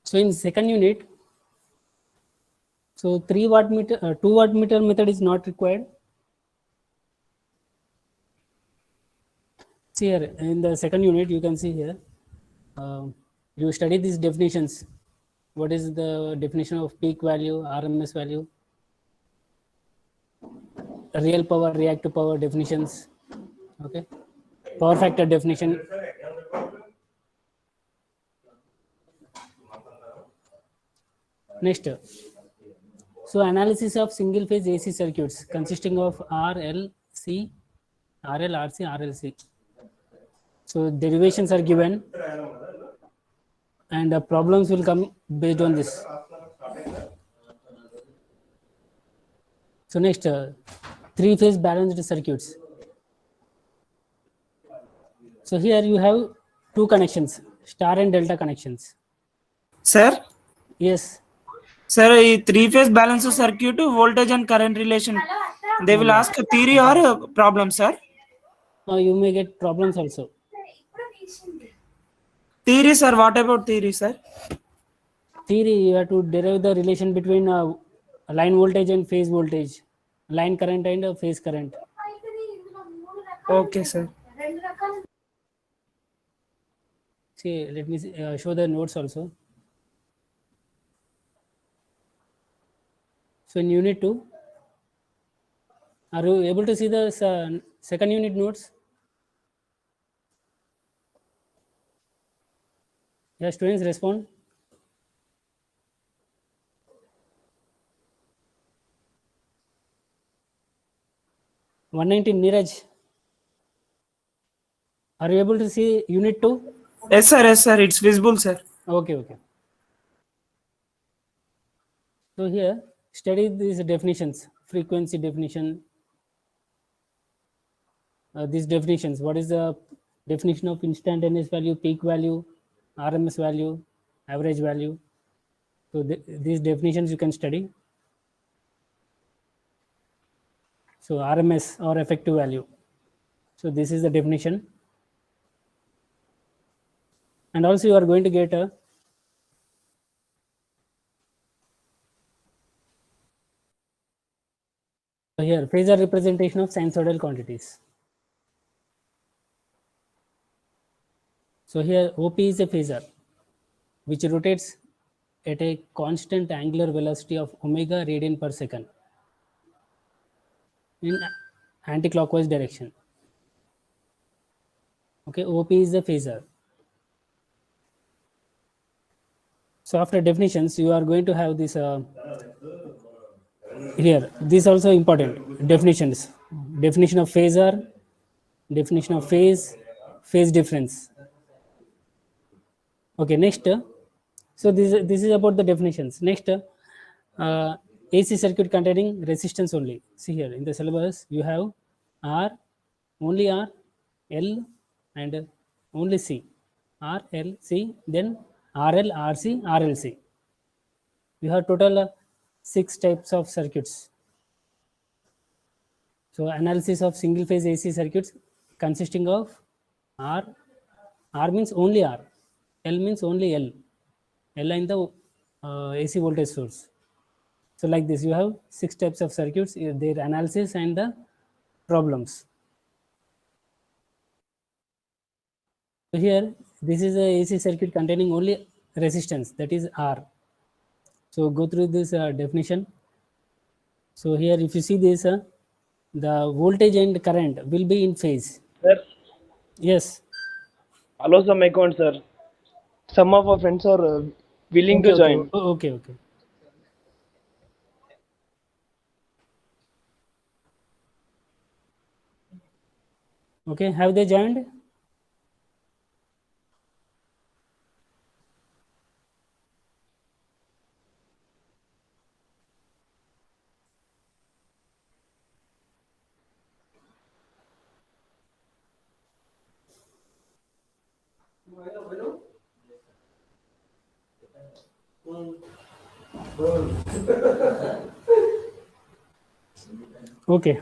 So in second unit, so 3 watt meter, 2 watt meter method is not required. See here in the second unit, you can see here, you study these definitions. What is the definition of peak value, RMS value, real power, reactive power definitions, okay, power factor definition. Next, so analysis of single phase AC circuits consisting of RLC, RLRC, RLC. So derivations are given and problems will come based on this. So next, three phase balanced circuits. So here you have two connections, star and delta connections. Sir, Yes, sir, three-phase balance circuit, voltage and current relation. They will ask a theory or a problem, sir. you may get problems also. Theory, sir. What about theory, sir? Theory, you have to derive the relation between line voltage and phase voltage, line current and phase current. Okay, sir. See, let me show the notes also. So in unit 2, are you able to see the second unit notes? Yeah, students respond. $119, Neeraj. Are you able to see unit 2? Yes, sir. Yes, sir. It's visible, sir. Okay, okay. So here, study these definitions, frequency definition. These definitions, what is the definition of instantaneous value, peak value, RMS value, average value? So these definitions you can study. So RMS or effective value. So this is the definition. And also you are going to get a here phasor representation of sinusoidal quantities. So here OP is a phasor which rotates at a constant angular velocity of omega radian per second in anti-clockwise direction. Okay, OP is the phasor. So after definitions, you are going to have this here. This also important definitions. Definition of phasor, definition of phase difference. Okay, next. So this is about the definitions. Next, AC circuit containing resistance only. See here in the syllabus you have R, only R, L, and only C. R, L, C, then RL, RC, RLC. You have total 6 types of circuits. So analysis of single phase AC circuits consisting of R, R means only R, L means only L, L in the AC voltage source. So like this, you have 6 types of circuits, their analysis and the problems. So here, this is a AC circuit containing only resistance, that is R. So go through this definition. So here, if you see this, the voltage and current will be in phase. Sir, Yes. allow some account, sir. Some of our friends are willing Okay, to join. okay. Okay, have they joined? Okay.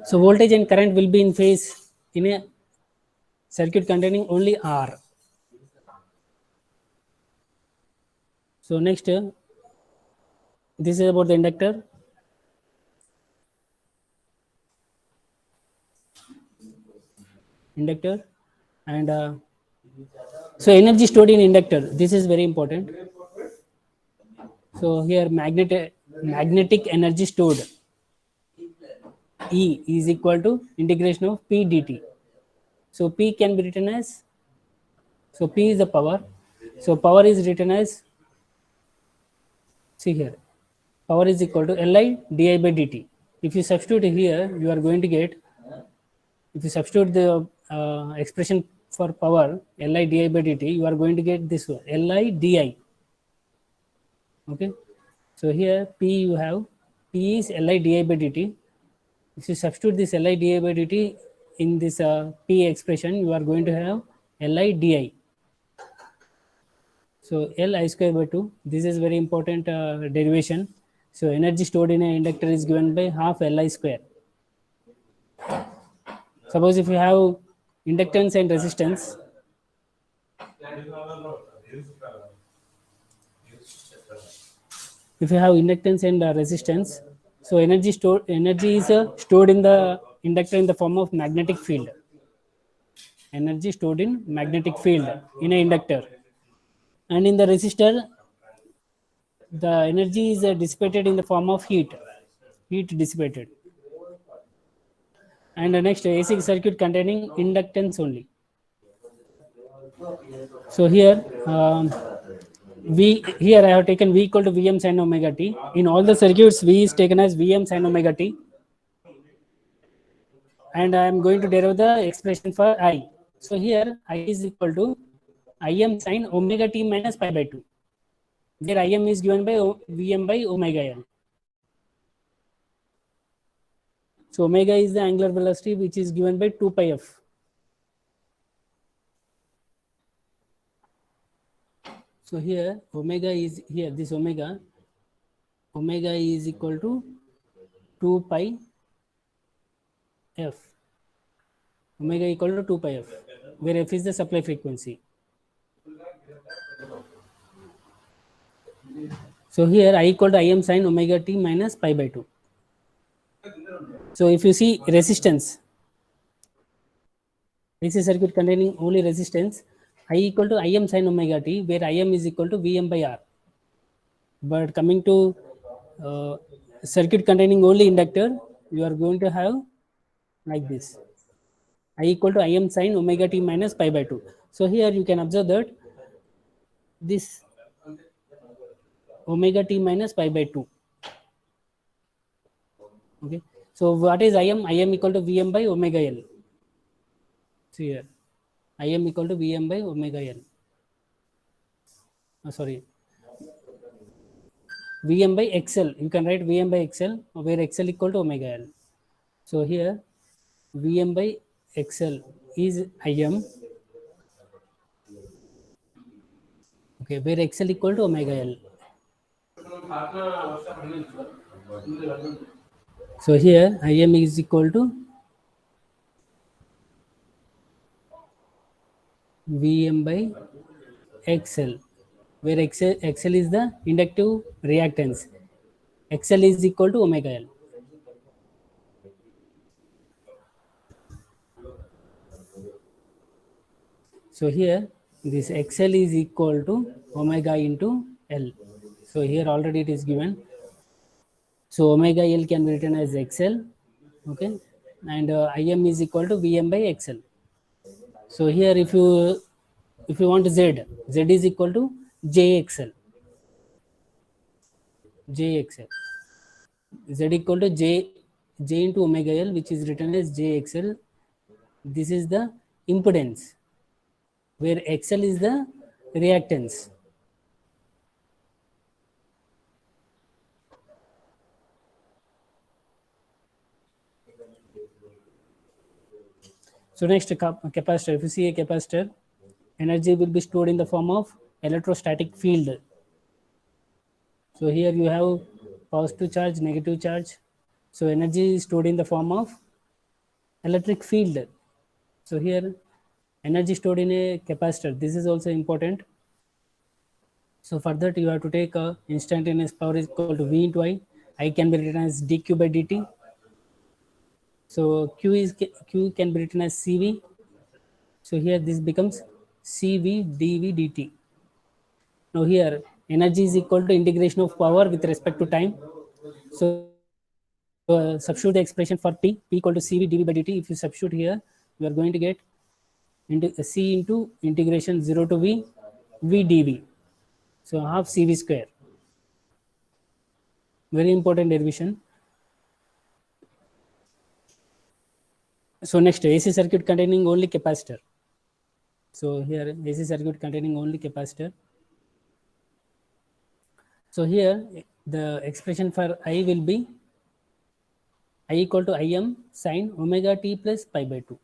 So voltage and current will be in phase in a circuit containing only R. So next, this is about the inductor. Inductor, and so energy stored in inductor. This is very important. So here magnetic energy stored E is equal to integration of P dt. So P can be written as, so P is the power. So power is written as, see here, power is equal to Li di by dt. If you substitute here, you are going to get, if you substitute the expression for power Li di by dt, you are going to get this one, Li di. Okay. So here P you have, P is Li di by dt. If you substitute this Li di by dt in this P expression, you are going to have Li di. So Li square by 2, this is very important derivation. So energy stored in an inductor is given by half Li square. Suppose if you have inductance and resistance, if you have inductance and resistance, so energy is stored in the inductor in the form of magnetic field. Energy stored in magnetic field in an inductor, and in the resistor, the energy is dissipated in the form of heat dissipated. And the next, AC circuit containing inductance only. So here here I have taken V equal to Vm sin omega t. In all the circuits, V is taken as Vm sin omega t, and I am going to derive the expression for I. So here I is equal to Im sin omega t minus pi by 2, where Im is given by Vm by omega L. So omega is the angular velocity, which is given by 2 pi f. So here omega is here, this omega is equal to 2 pi f. Omega equal to 2 pi f, where f is the supply frequency. So here I equal to Im sin omega t minus pi by 2. So if you see resistance, AC circuit containing only resistance, I equal to Im sin omega t, where Im is equal to Vm by R. But coming to circuit containing only inductor, you are going to have like this, I equal to Im sin omega t minus pi by 2. So here you can observe that this omega t minus pi by 2. Okay. So what is Im? Im equal to Vm by omega L. See here, Im equal to Vm by omega L. Sorry, Vm by XL. You can write Vm by XL, where XL equal to omega L. So here Vm by XL is Im. Okay, where XL equal to omega L. So here Im is equal to Vm by XL, where XL is the inductive reactance. XL is equal to omega L. So here this XL is equal to omega into L. So here already it is given. So omega L can be written as XL, okay, and Im is equal to Vm by XL. So here if you want Z is equal to JXL. JXL. Z equal to J into omega L, which is written as JXL. This is the impedance, where XL is the reactance. So next, capacitor. If you see a capacitor, energy will be stored in the form of electrostatic field. So here you have positive charge, negative charge. So energy is stored in the form of electric field. So here energy stored in a capacitor. This is also important. So for that, you have to take instantaneous power is equal to V into I. I can be written as dq by dt. So Q can be written as CV. So here this becomes CV dV dt. Now here energy is equal to integration of power with respect to time. So substitute the expression for P equal to CV dV by dt. If you substitute here, you are going to get C into integration 0 to V dV. So half CV square. Very important derivation. So next, AC circuit containing only capacitor. So here AC circuit containing only capacitor. So here the expression for I will be I equal to Im sine omega t plus pi by 2.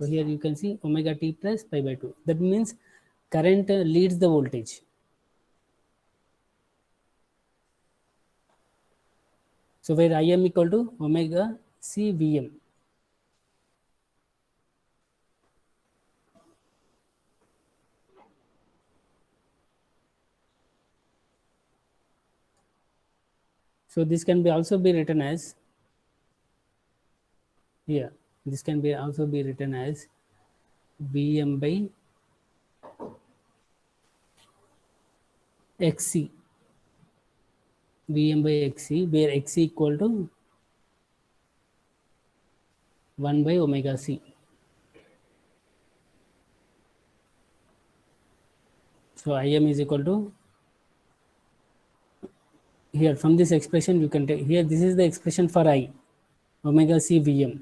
So here you can see omega t plus pi by 2. That means current leads the voltage. So where Im equal to omega c Vm. So this can be also be written as here. This can be also be written as Vm by Xc. Vm by Xc, where Xc equal to 1 by omega c. So Im is equal to, here from this expression you can take, here this is the expression for I, omega c Vm.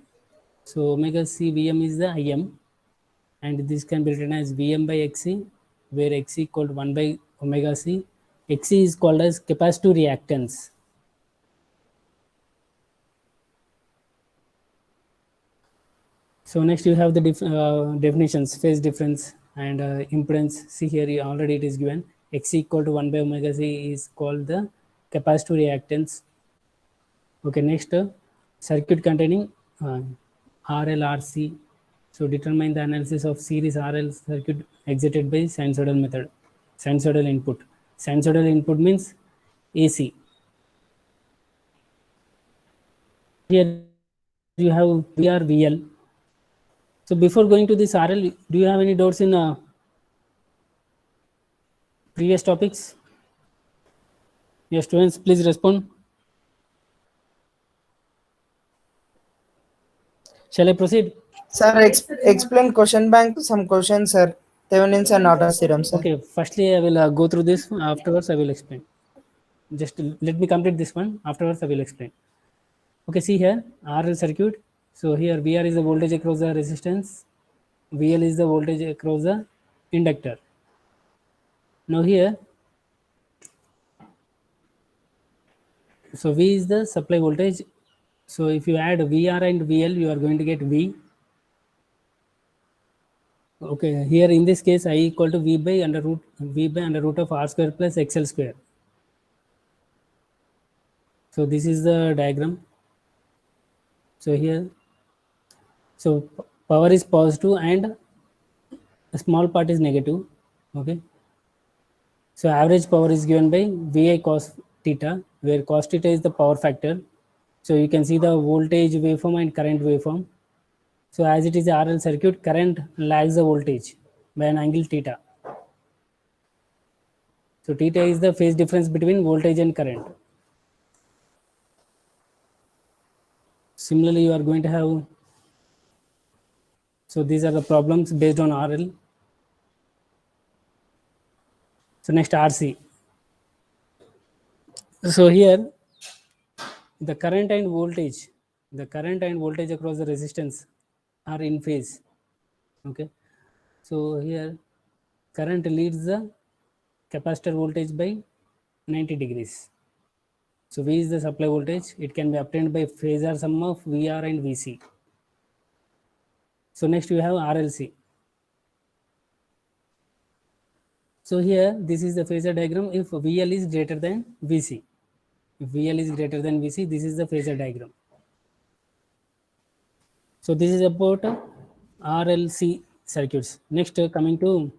So omega c Vm is the Im, and this can be written as Vm by Xc, where Xc equal to 1 by omega c. Xc is called as capacitive reactance. So next you have the definitions, phase difference and impedance. See here already it is given. Xc equal to 1 by omega c is called the capacitive reactance. Okay, next circuit containing RLRC. So determine the analysis of series RL circuit excited by sinusoidal method. Sinusoidal input. Sinusoidal input means AC. Here you have VR, VL. So before going to this RL, do you have any doubts in previous topics? Yes, students, please respond. Shall I proceed? Sir, explain question bank some questions, sir. Thevenin's and Norton's theorem, sir. Okay, firstly I will go through this. Afterwards I will explain. Just let me complete this one. Afterwards I will explain. Okay, see here RL circuit. So here VR is the voltage across the resistance. VL is the voltage across the inductor. Now here, so V is the supply voltage. So if you add VR and VL, you are going to get V. Okay, here in this case, I equal to V by under root of R square plus XL square. So this is the diagram. So here, so power is positive and a small part is negative. Okay. So average power is given by VI cos theta, where cos theta is the power factor. So you can see the voltage waveform and current waveform. So as it is a RL circuit, current lags the voltage by an angle theta. So theta is the phase difference between voltage and current. Similarly, you are going to have, so these are the problems based on RL. So next RC. So here the current and voltage across the resistance are in phase. Okay. So here current leads the capacitor voltage by 90 degrees. So V is the supply voltage. It can be obtained by phasor sum of VR and VC. So next we have RLC. So here this is the phasor diagram if VL is greater than VC. If VL is greater than VC, this is the phasor diagram. So this is about RLC circuits. Next coming to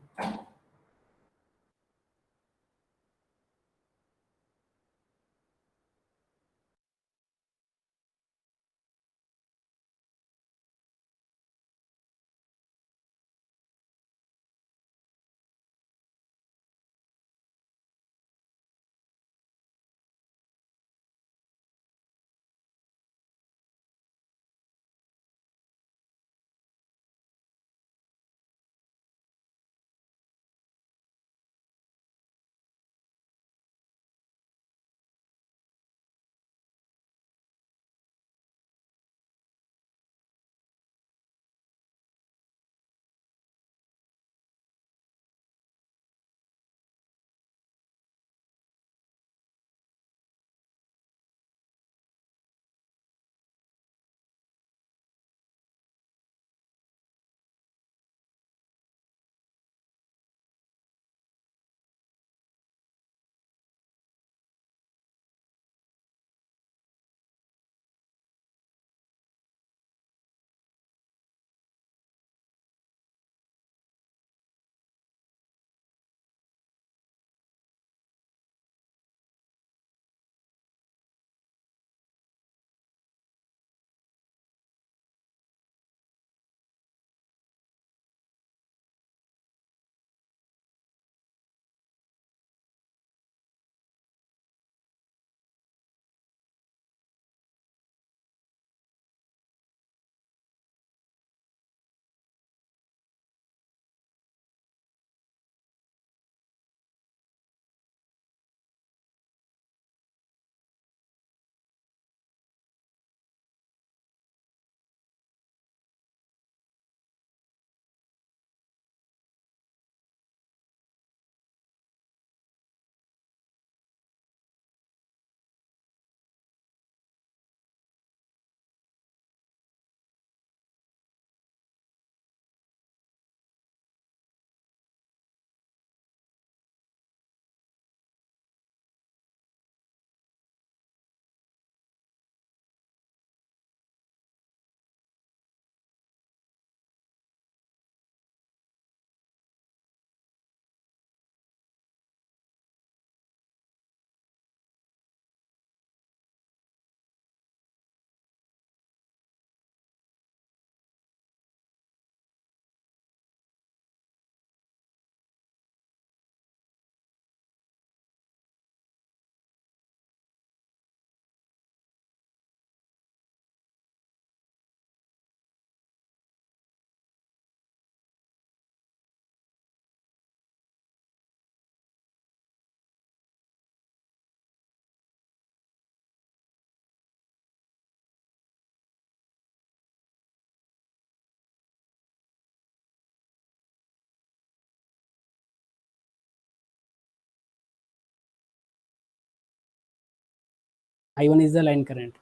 I1 is the line current.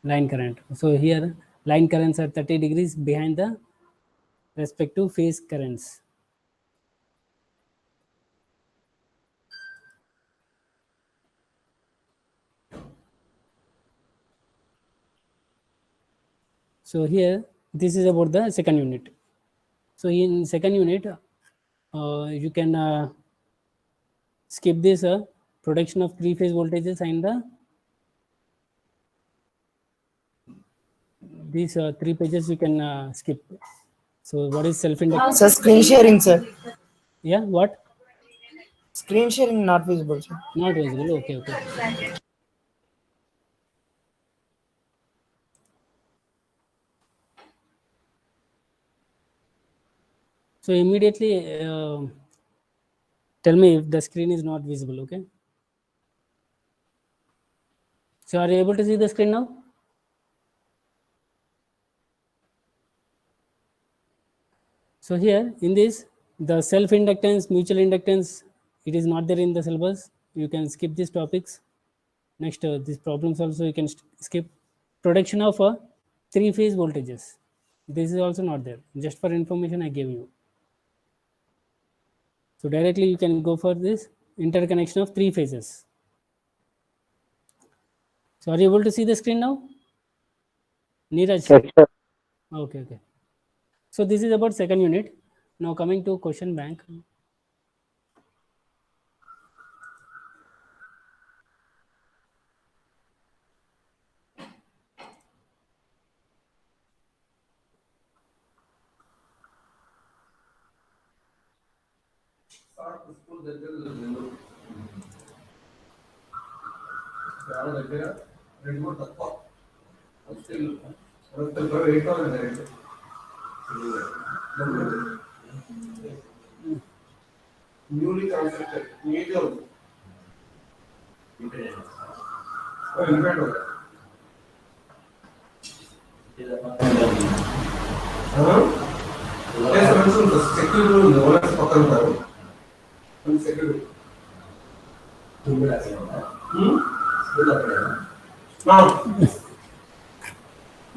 Line current. So here line currents are 30 degrees behind the respective phase currents. So here this is about the second unit. So in second unit, you can skip this production of three phase voltages and the these three pages you can skip. So what is self-inductance? Sir, screen sharing, sir. Yeah, what? Screen sharing not visible, sir. Not visible. Okay, okay. So immediately tell me if the screen is not visible. Okay. So are you able to see the screen now? So here in this, the self-inductance, mutual inductance, it is not there in the syllabus. You can skip these topics. Next, these problems also you can skip. Production of three-phase voltages. This is also not there. Just for information, I gave you. So directly you can go for this interconnection of three phases. So are you able to see the screen now? Neeraj? Yes, sir. Okay, okay. So this is about second unit. Now coming to question bank. Newly constructed, major. Security owners పక్కన ఉంటారు security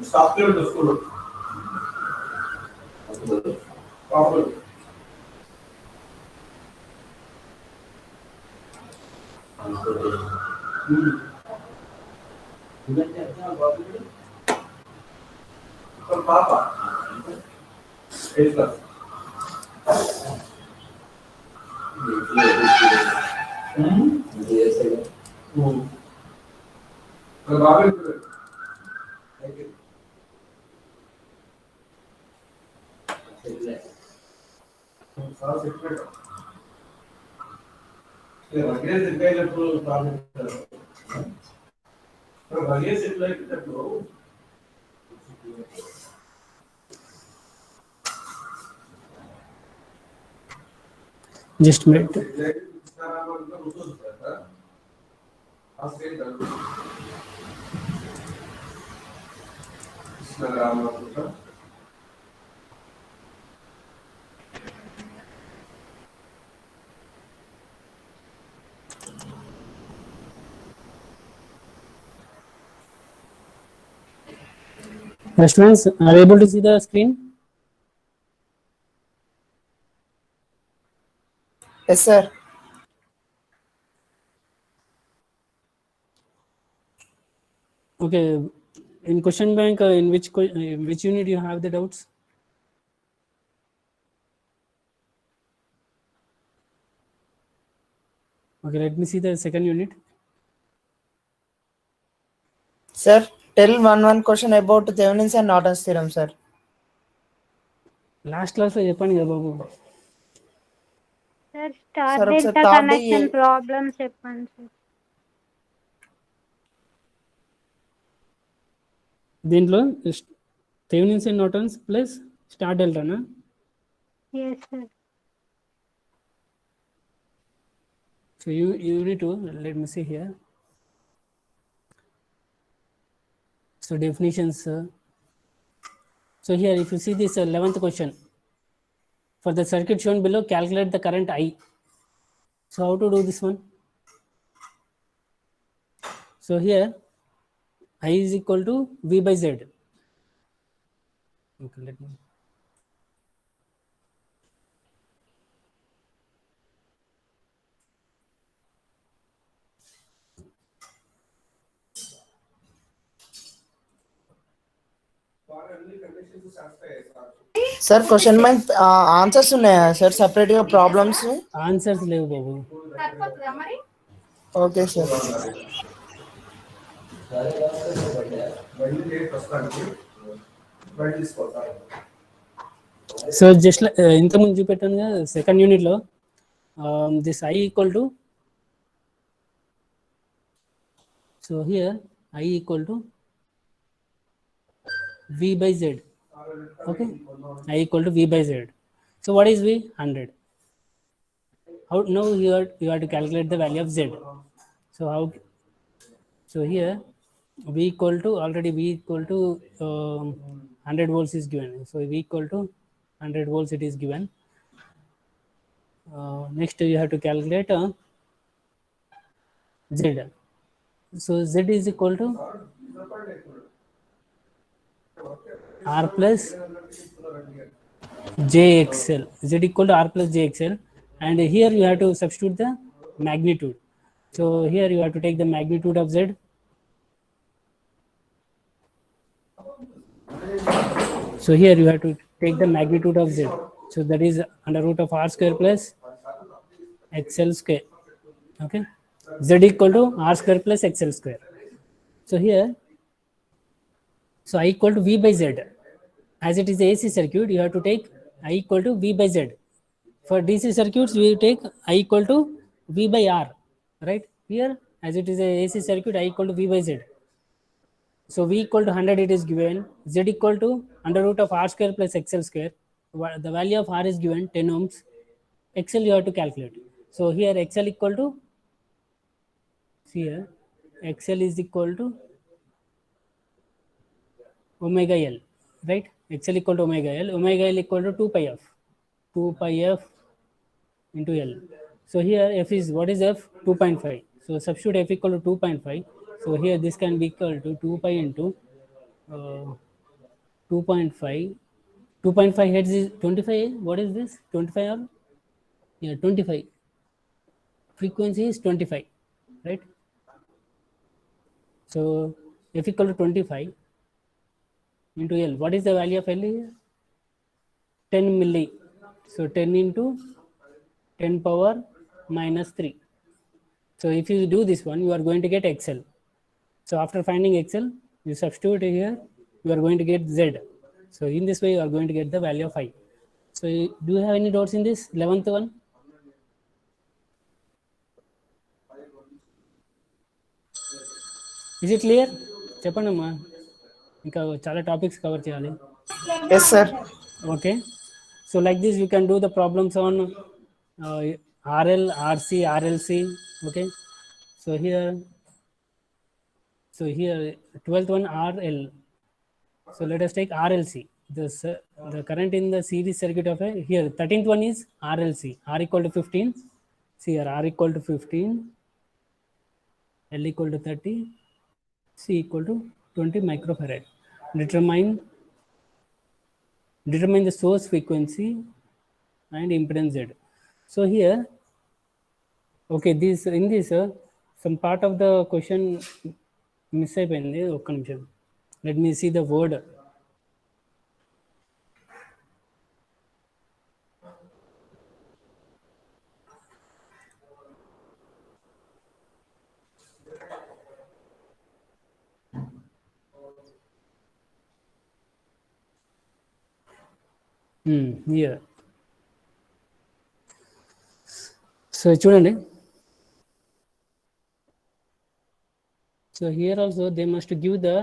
staff school పాప బాబు sir security వగేర్ settle అయినప్పుడు project వగేర్ settle అయినప్పుడు Just a minute. Students, are you able to see the screen? Yes, sir. Okay. In question bank, in which unit you have the doubts? Okay, let me see the second unit. Sir, tell one question about Thevenin's and Norton's theorem, sir. Last class లో చెప్పాను కదా బాబు. Sir star Sir, ఒకసారి delta third connection year- problems చెప్పండి sir. దీంట్లో Thevenin's and Norton's plus star డెల్టానా? Yes sir. So you need to let me see here. So definitions. So here, if you see this 11th question, for the circuit shown below, calculate the current I. So how to do this one? So here I is equal to V by Z. Okay, let me. Sir question bank answers ఉన్నాయా sir separate గా problems? Answers లేవు బాబు. Okay sir. So just ఇంతకుముందు చూపెట్టాను కదా second యూనిట్లో this I equal to, so here I equal to V by Z. Okay, I equal to V by Z. So what is V? 100. How now you have to calculate the value of Z. So how? So here V equal to, already V equal to 100 volts is given. So V equal to 100 volts it is given. Next you have to calculate Z. So Z is equal to R plus JXL. Z equal to R plus JXL, and here you have to substitute the magnitude. So here you have to take the magnitude of Z. So here you have to take the magnitude of Z. So that is under root of R square plus XL square. Okay, Z equal to R square plus XL square. So here, so I equal to V by Z. As it is a AC circuit, you have to take I equal to V by Z. For DC circuits, we take I equal to V by R, right? Here, as it is a AC circuit, I equal to V by Z. So V equal to 100 it is given, Z equal to under root of R square plus XL square. The value of R is given 10 ohms. XL you have to calculate. So here XL equal to, see here, XL is equal to omega L, right? XL equal to omega L. Omega L equal to 2 pi f. 2 pi f into L. So here f is, what is f? 2.5. So substitute f equal to 2.5. So here this can be equal to 2 pi into 2.5. 2.5 heads is 25. What is this? 25 or? Yeah, 25. Frequency is 25, right? So f equal to 25 into L. What is the value of L here? 10 milli. So 10 into 10 power minus 3. So if you do this one, you are going to get XL. So after finding XL, you substitute here, you are going to get Z. So in this way, you are going to get the value of I. So do you have any doubts in this 11th one? Is it clear? చెప్పండి అమ్మా, ఇంకా చాలా topics cover చేయాలి. Yes sir. Okay, so like this you can do the problems on RL, RC, RLC. Okay, so here 12th one RL. So let us take RLC. The current in the series circuit of a, here 13th one is RLC. R equal to 15. See here, R equal to 15, L equal to 30, C equal to 20 microfarad. Determine the source frequency and impedance Z. So here, okay, this in this some part of the question miss అయిపోయింది. ఒక్క నిమిషం, let me see the word. Here. So చూడండి, so here also they must give the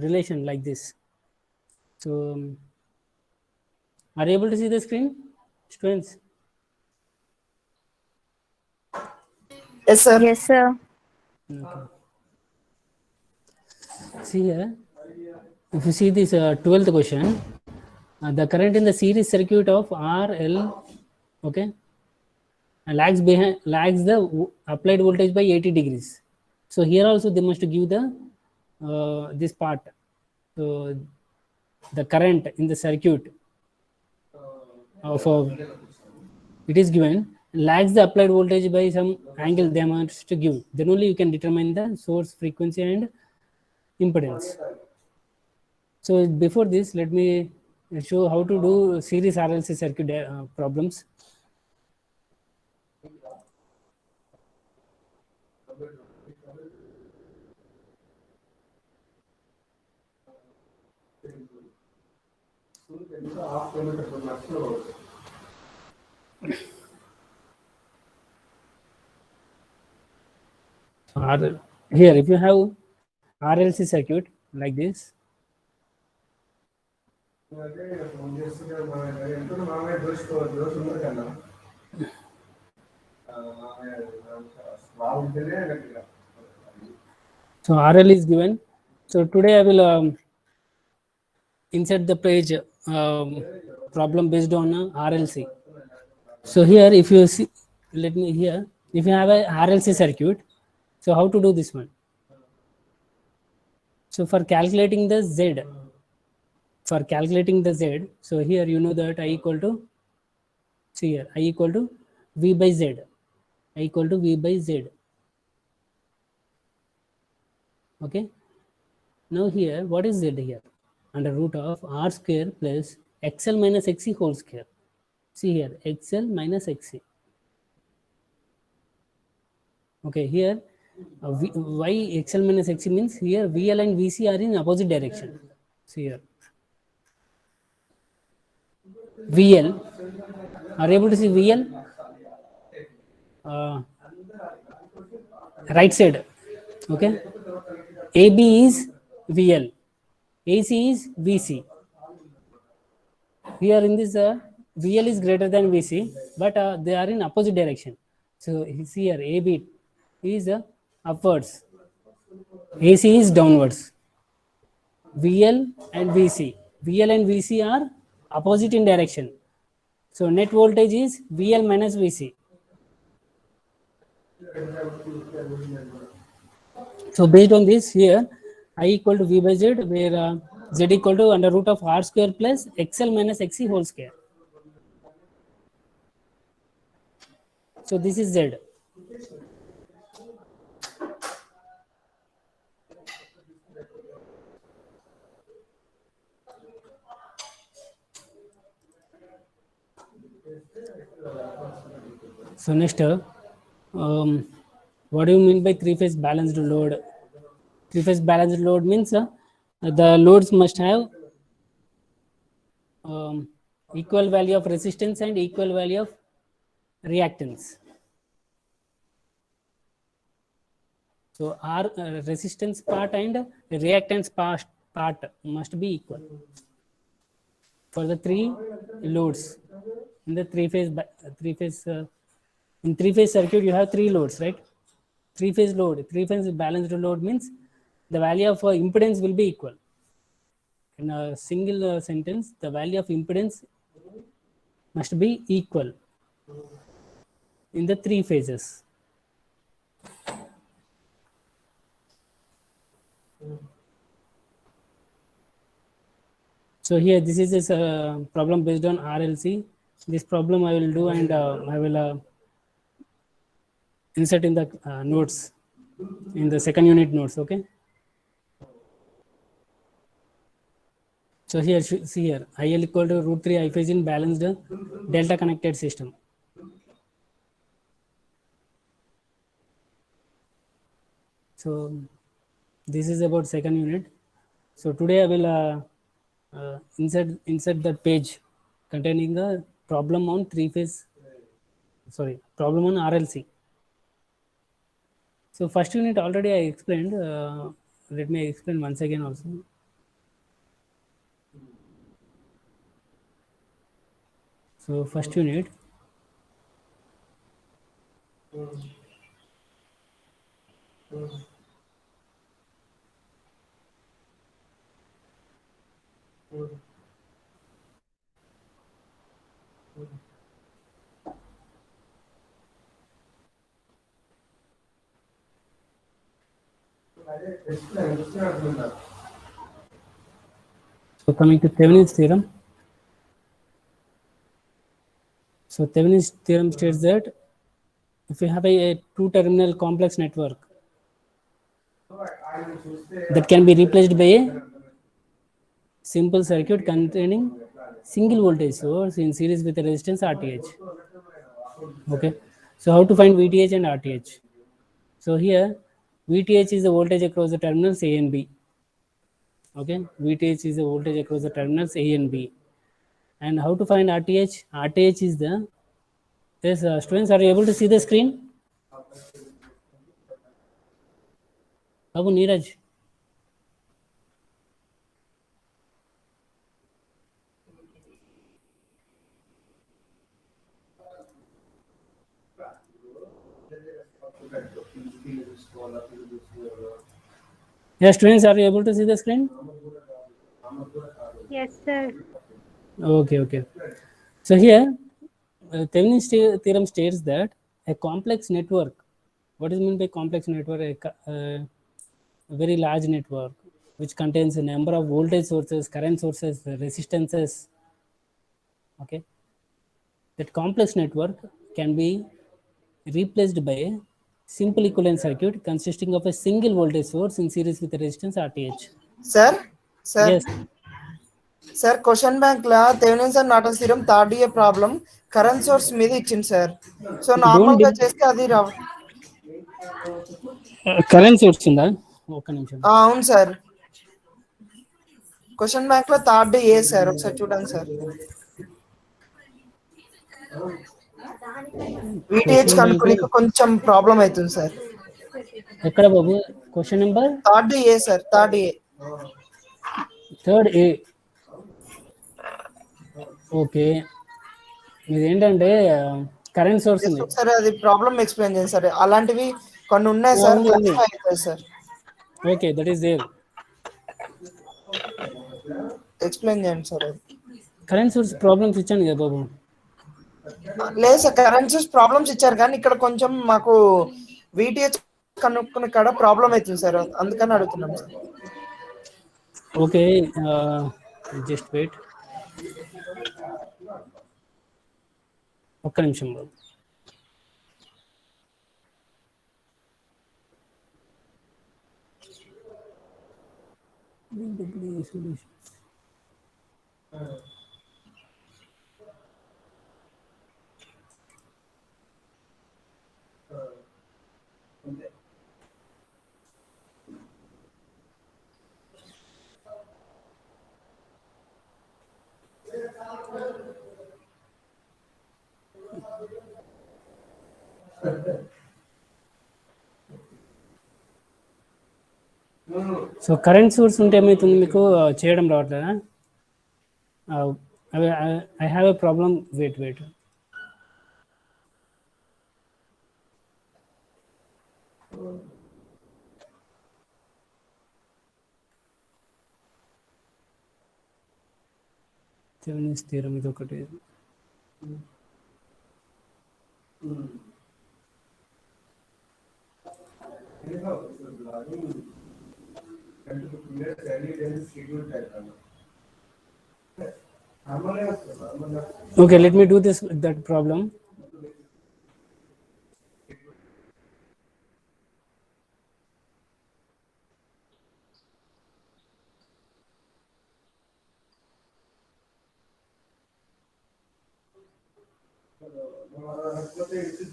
relation like this. So are you able to see the screen, students? Yes sir. Yes, sir. Okay. See here, if you see this 12th question, the current in the series circuit of RL, okay, lags the applied voltage by 80 degrees. So here also they must give the this part. So the current in the circuit of it is given lags the applied voltage by some angle they must to give. Then only you can determine the source frequency and impedance. So before this, let me show how to do series RLC circuit problems. half kilometer from Lucknow. Here, if you have RLC circuit like this, phone చేస్తుంటే ఎంతో మామయ్య దోష ఉన్నారు కదా మామయ్య బాగుంటేనే గట్టిగా. so RL is given. So today I will insert the page problem based on RLC. So here, if you see, let me here, if you have a RLC circuit, so how to do this one? So for calculating the Z, so here you know that I equal to, see here, I equal to V by Z, I equal to V by Z. Okay. Now here, what is Z here? Under root of R square plus XL minus XC whole square. See here, XL minus XC. Okay, here why XL minus XC means here VL and VC are in opposite direction. See here, VL, are you able to see VL? Right side. Okay, AB is VL, AC is VC. Here in this VL is greater than VC, but they are in opposite direction. So see here, AB is upwards, AC is downwards. VL and VC are opposite in direction. So net voltage is VL minus VC. So based on this, here I equal to V by Z, where Z equal to under root of R square plus XL minus XC whole square. So this is Z. So next, what do you mean by three-phase balanced load? Three-phase balanced load means the loads must have equal value of resistance and equal value of reactance. So our resistance part and reactance part must be equal for the three loads in the three-phase in three-phase circuit. You have three loads, right? Three-phase balanced load means the value of impedance will be equal. In a single sentence, the value of impedance must be equal in the three phases. So here, this is a problem based on RLC. This problem I will do, and I will insert in the notes, in the second unit notes. Okay. So here, see here, IL equal to root 3 I phase in balanced delta connected system. So this is about second unit. So today I will insert that page containing a problem on problem on RLC. So first unit already I explained. Let me explain once again also. So first unit. అదే తెలుసుకున్నా అట్లుందా. So coming to Thevenin's theorem. So Thevenin's theorem states that if you have a two-terminal complex network ఆయన చూస్తే that can be replaced by a simple circuit containing single voltage source in series with a resistance RTH. Okay, so how to find VTH and RTH? So here VTH is the voltage across the terminals A and B. Okay, VTH is the voltage across the terminals A and B. And how to find RTH? RTH is the, yes, students, are you able to see the screen? Babu, Neeraj. Yes, students, are you able to see the screen? Yes, sir. Okay. So here, Thevenin's theorem states that a complex network, what is meant by complex network? A very large network which contains a number of voltage sources, current sources, resistances. Okay, that complex network can be replaced by a simple equivalent circuit consisting of a single voltage source in series with a resistance RTH. Sir Yes, sir question bank law Thevenin's and Norton's theorem third year problem current source మీద ఇచ్చింది sir. So normal గా చేస్తే అది రావు. Current source ఉందా? ఒక్క నిమిషం. అవును sir, question bank లో థర్డ్ ఏ సార్, ఒకసారి చూడండి సార్. విటిహెచ్ కనుక్కోనికి కొంచెం ప్రాబ్లం అవుతుంది సార్. ఎక్కడ బాబు question number? Third A sir, third A. Third A. Okay, ఇదేంటంటే కరెంట్ సోర్స్ ఉంది. సార్ అది ప్రాబ్లం ఎక్స్ప్లెయిన్ చేయండి సార్. అలాంటివి కొన్ని ఉన్నాయి సార్, క్లాసిఫై అవుతాయి sir. Okay, that is there. Explain చేయండి సార్. అది కరెంట్ సోర్స్ ప్రాబ్లమ్స్ ఇచ్చాను కదా బాబు. లేదు సార్, కరెంట్ సోర్స్ ప్రాబ్లమ్స్ ఇచ్చారు కానీ ఇక్కడ కొంచెం మాకు విటిహెచ్ కనుక్కున్న కాడ ప్రాబ్లం అవుతుంది సార్, అందుకని అడుగుతున్నాం సార్. ఓకే, జస్ట్ వెయిట్, ఒక్క నిమిషం బాబు. సో కరెంట్ సోర్స్ ఉంటే ఏమవుతుంది మీకు చేయడం రావట్లేదా? I have a problem, wait. Thevenin's theorem ఇది ఒకటి. Okay, let me do that problem.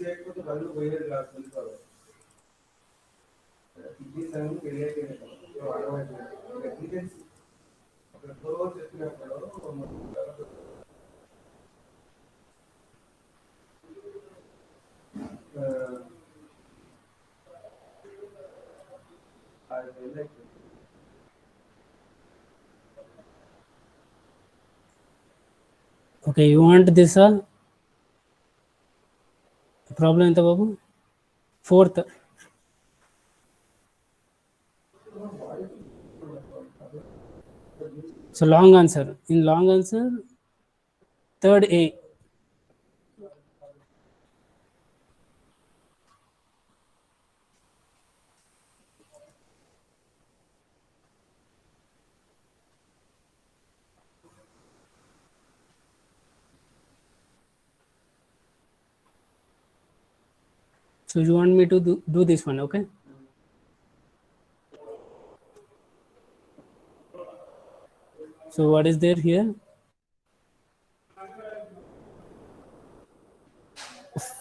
చేయకపోతే బదులు పోయేది కాదు తెలుసుకోవాలి. కిడ్నీ సగం పెరిగైపోయినాయి చెప్పినప్పుడు Okay, you want this problem ఎంత బాబు? Fourth. So long answer. In long answer, third A. So you want me to do this one, okay? So what is there here?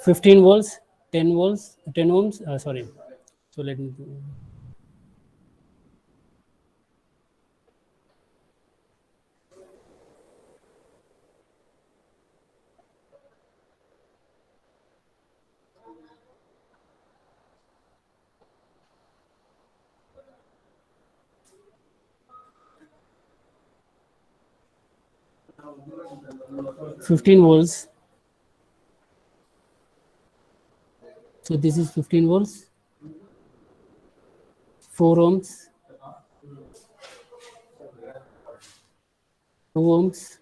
15 volts, 10 volts, 10 ohms. Sorry. So let me do. 15 volts. So this is 15 volts, 4 ohms, 2 ohms,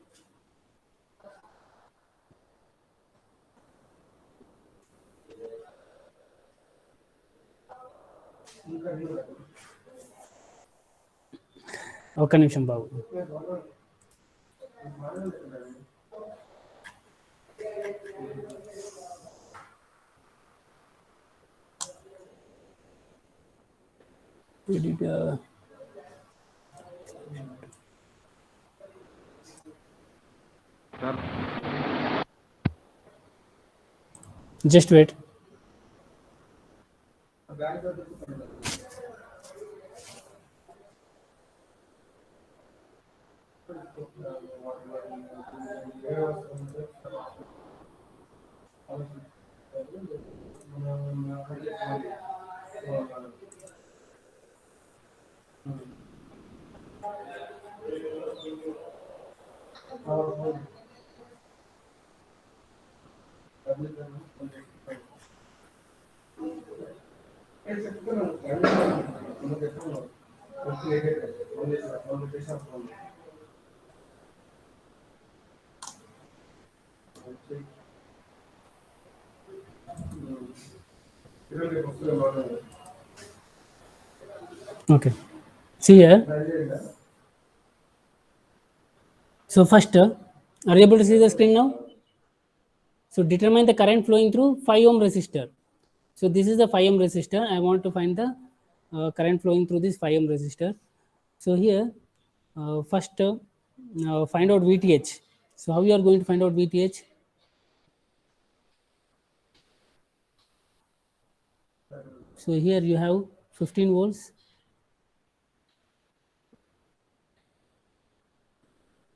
1 నిమిషం బాబు. Just wait. Okay. See here. So first, are you able to see the screen now? So determine the current flowing through 5 ohm resistor. So this is the 5 ohm resistor. I want to find the current flowing through this 5 ohm resistor. So here, first find out VTH. So how you are going to find out VTH? So here you have 15 volts.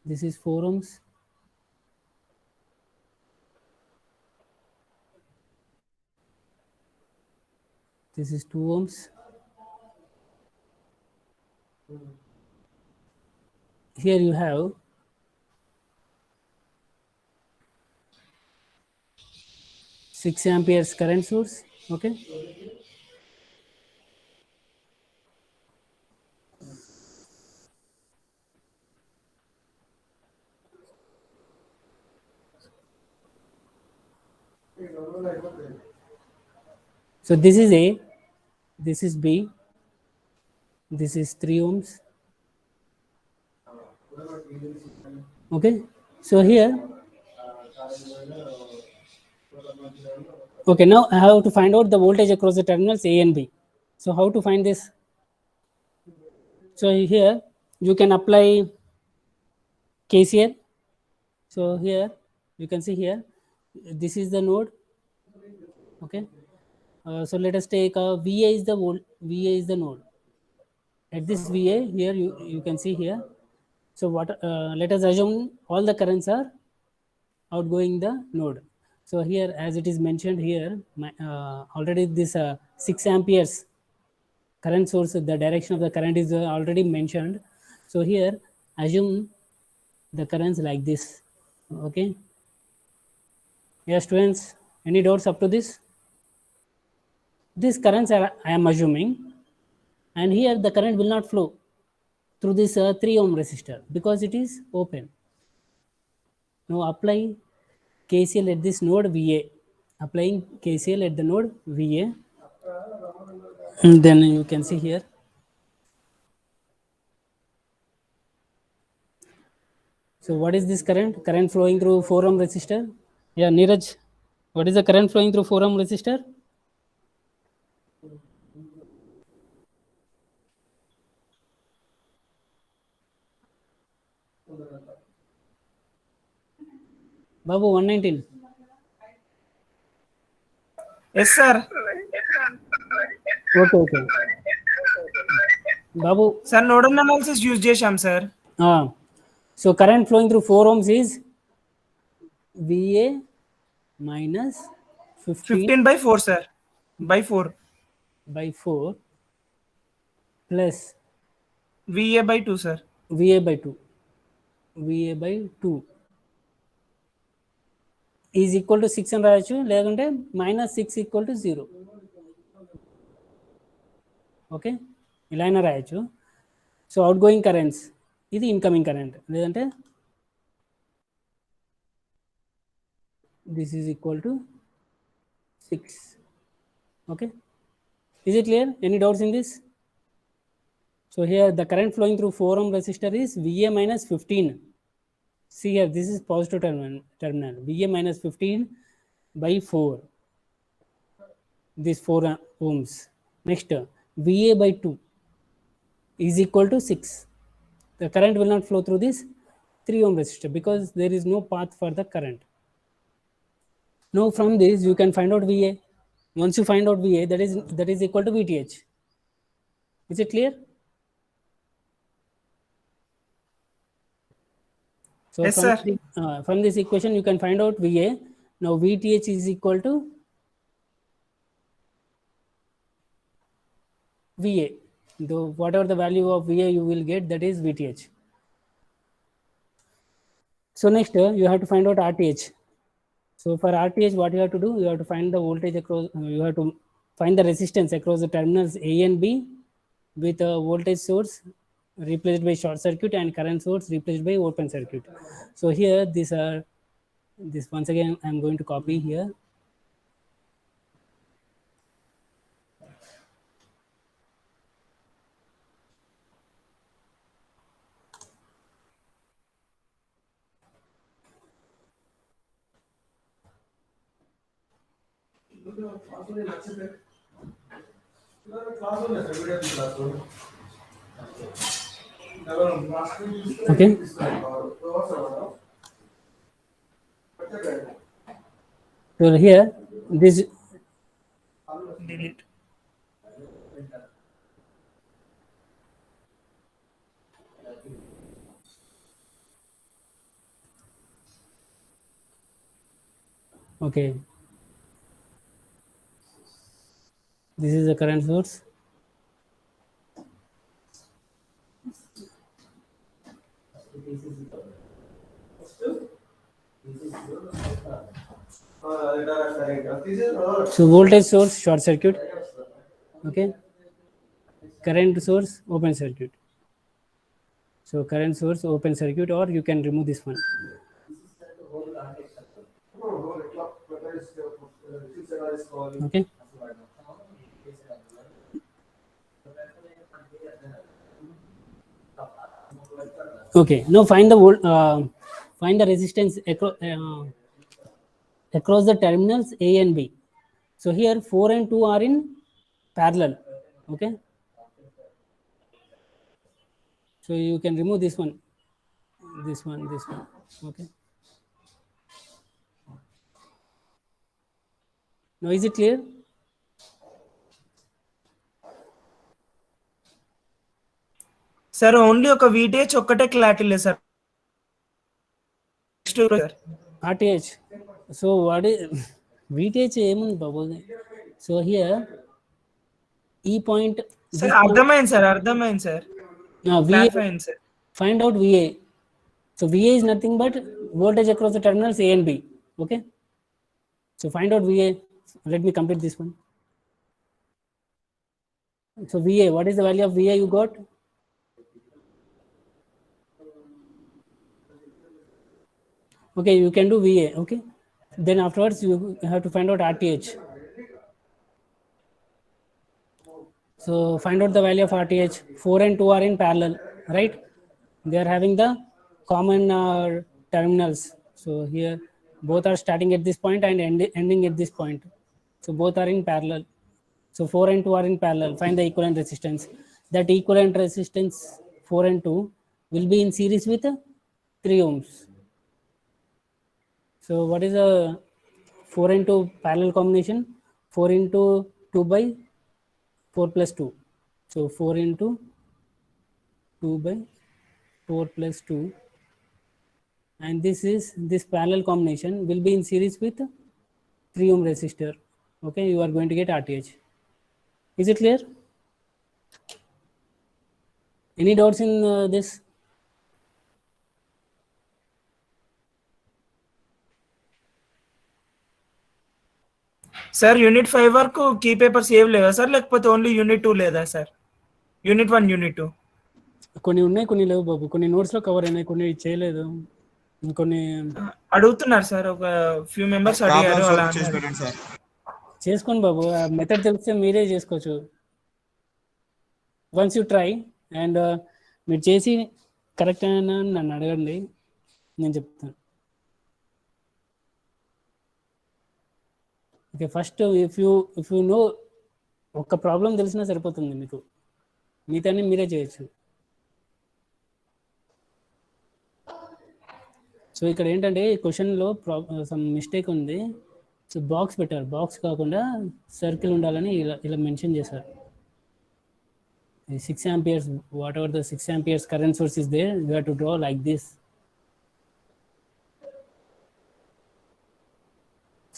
This is 4 ohms. This is 2 ohms. Here you have 6 amperes current source. Okay. So this is A, this is B, this is 3 ohms. Okay. So here, okay, now I have to find out the voltage across the terminals A and B. So how to find this? So here you can apply KCL. So here you can see here, this is the node. Okay. So let us take VA is the VA is the node. At this VA here you can see here. So what? Let us assume all the currents are outgoing the node. So here, as it is mentioned here, already this 6 amperes current source, the direction of the current is already mentioned. So here, assume the currents like this. Okay. Yes, students, any doubts up to this? These currents are I am assuming, and here the current will not flow through this 3 ohm resistor because it is open. Now apply KCL at this node VA. Applying KCL at the node VA. And then you can see here. So what is this current? Current flowing through 4 ohm resistor. Yeah, Neeraj, what is the current flowing through 4 ohm resistor? Babu, 119. Yes, sir. Okay. Babu, sir nodal analysis use చేశాం sir. so current flowing through 4 ohms is VA minus 15 15/4 sir. by 4. by 4 plus VA/2 sir. VA by 2. VA by 2 is equal to 6 అని రాయొచ్చు, లేకుంటే -6 equal to 0. Okay, ఇలా అయినా రాయొచ్చు. So out going currents, ఇది incoming current, లేదంటే this is equal to 6. Okay, is it clear? Any doubts in this? So here the current flowing through 4 ohm resistor is VA minus 15. See here, this is positive terminal. VA minus 15 by 4. This 4 ohms. Next, VA by 2 is equal to 6. The current will not flow through this 3 ohm resistor because there is no path for the current. Now from this you can find out VA. Once you find out VA, that is equal to VTH. Is it clear? So Yes, sir. From this equation you can find out VA. Now VTH is equal to VA. Though whatever the value of VA you will get, that is VTH. So next you have to find out RTH. So for RTH, what you have to do, you have to find the voltage across, you have to find the resistance across the terminals A and B with a voltage source replaced by short circuit and current source replaced by open circuit. So here this once again I am going to copy here. Okay. So here this delete. okay, this is the current source. So voltage source short circuit, okay, current source open circuit. So current source open circuit, or you can remove this one. Okay. Okay, now find the resistance across the terminals A and B. So here 4 and 2 are in parallel. Okay, so you can remove this one. Okay, now is it clear? Sir only ఒక VTH ఒక్కటే clarity లేదు sir. RTH. So what is VTH ఏముంది బాబు? So here E point. Sir అర్థమైంది sir. VA, అయింది sir. find out VA. So VA is nothing but voltage across the terminals A and B. Okay, so find out VA. Let me complete this one. So VA, what is the value of VA you got? Okay, you can do VA. Okay, then afterwards you have to find out RTH. So find out the value of RTH. 4 and 2 are in parallel, right? They are having the common terminals. So here both are starting at this point and ending at this point. So both are in parallel. So 4 and 2 are in parallel. Find the equivalent resistance. That equivalent resistance 4 and 2 will be in series with 3 ohms. So what is a 4 into parallel combination? 4 into 2 by 4 plus 2. So 4 into 2 by 4 plus 2, and this parallel combination will be in series with 3 ohm resistor. Okay, you are going to get RTH. Is it clear? Any doubts in this? Sir unit 5 వరకు key papers ఏం లేవా sir, లేకపోతే only unit 2 లేదా sir? Unit 1 unit 2 కొన్ని ఉన్నాయి, కొన్ని లేవు బాబు. కొన్ని నోట్స్లో కవర్ అయినాయి, కొన్ని చేయలేదు. ఇంకొన్ని అడుగుతున్నారు సార్, ఒక ఫ్యూ మెంబర్స్ అడిగారు అలా అన్నారు. చేసుకోండి బాబు. ఆ మెథడ్ తెలిస్తే మీరే చేసుకోవచ్చు. వన్స్ యూ ట్రై అండ్ మీరు చేసి కరెక్ట్ అయినా నన్ను అడగండి, నేను చెప్తాను. Okay, first if you know, ఒక్క ప్రాబ్లం తెలిసినా సరిపోతుంది మీకు, మిగతాన్ని మీరే చేయొచ్చు. సో ఇక్కడ ఏంటంటే క్వశ్చన్లో సమ్ మిస్టేక్ ఉంది. సో బాక్స్ పెట్టారు, బాక్స్ కాకుండా సర్కిల్ ఉండాలని ఇలా మెన్షన్ చేశారు. 6 amperes, whatever the 6 amperes current source is there, you have to draw like this.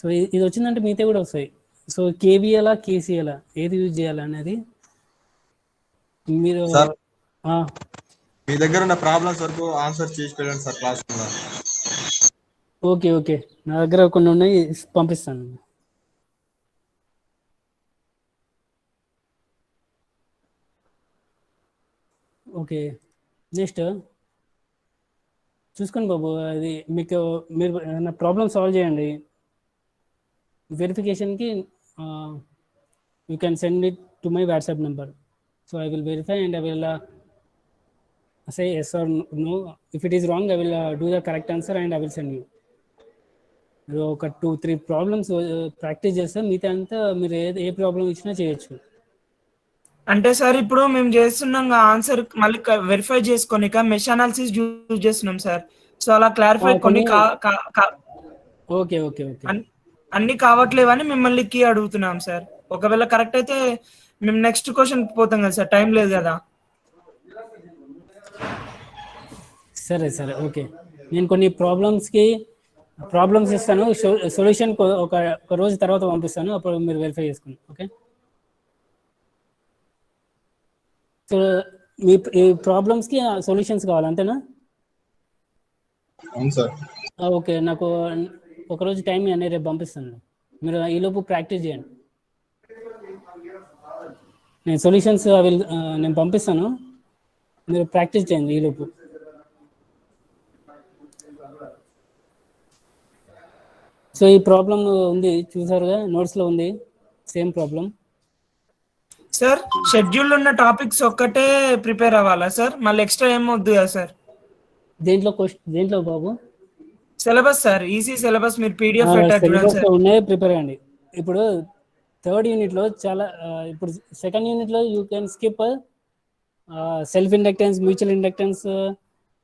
So ఇది వచ్చిందంటే మిగతా కూడా వస్తాయి. సో కేవీఎలా కేసీఎలా ఏది యూజ్ చేయాలా అనేది మీరు మీ దగ్గర ఉన్న ప్రాబ్లమ్స్ వరకు ఆన్సర్ చేసి పెట్టండి సార్ క్లాస్ లో. ఓకే, నా దగ్గర కొన్ని ఉన్నాయి, పంపిస్తాను. ఓకే, నెక్స్ట్ చూసుకోండి బాబు. అది మీకు మీరు ఏమైనా ప్రాబ్లమ్ సాల్వ్ చేయండి. వెరిఫికేషన్కి you can send it to my WhatsApp number. So I will verify and I will say yes or no. If it is wrong, I will do the correct answer and I will send you. ఒక 2-3 problems practice చేస్తే మిగతా అంతా మీరు ఏ problem ఇచ్చినా చేయొచ్చు. అంటే sir ఇప్పుడు మేము చేస్తున్నాం ఆన్సర్ మళ్ళీ వెరిఫై చేసుకొని మెష్ అనాలిసిస్ యూజ్ చేస్తున్నాం సార్. సో అలా క్లారిఫై కొన్ని ఓకే అన్ని కావట్లేవని మిమ్మల్ని కీ అడుగుతున్నాం సార్. ఒకవేళ కరెక్ట్ అయితే మేము నెక్స్ట్ క్వశ్చన్ పోతాం కదా సార్, టైం లేదు కదా. సరే ఓకే, నేను కొన్ని ప్రాబ్లమ్స్ ఇస్తాను, సొల్యూషన్ ఒక రోజు తర్వాత పంపిస్తాను, అప్పుడు మీరు వెరిఫై చేసుకోండి. ఓకే, సో ఈ ప్రాబ్లమ్స్కి సొల్యూషన్స్ కావాలి అంతేనా? అవును సార్. ఓకే, నాకు ఒకరోజు టైం అనేది రేపు పంపిస్తాను. మీరు ఈలోపు ప్రాక్టీస్ చేయండి. నేను సొల్యూషన్స్ నేను పంపిస్తాను, మీరు ప్రాక్టీస్ చేయండి ఈలోపు. సో ఈ ప్రాబ్లం ఉంది చూసారుగా, నోట్స్లో ఉంది, సేమ్ ప్రాబ్లం. సార్ షెడ్యూల్ ఉన్న టాపిక్స్ ఒక్కటే ప్రిపేర్ అవ్వాలా సార్, మళ్ళీ ఎక్స్ట్రా ఏం వద్దు కదా సార్? దేంట్లో బాబు? సిలబస్ సార్, ఈసీ సిలబస్ మీరు పీడిఎఫ్ ఉన్నాయి, ప్రిపేర్ అవ్వండి. ఇప్పుడు 3rd యూనిట్లో చాలా, ఇప్పుడు 2nd యూనిట్లో you can skip self inductance, mutual inductance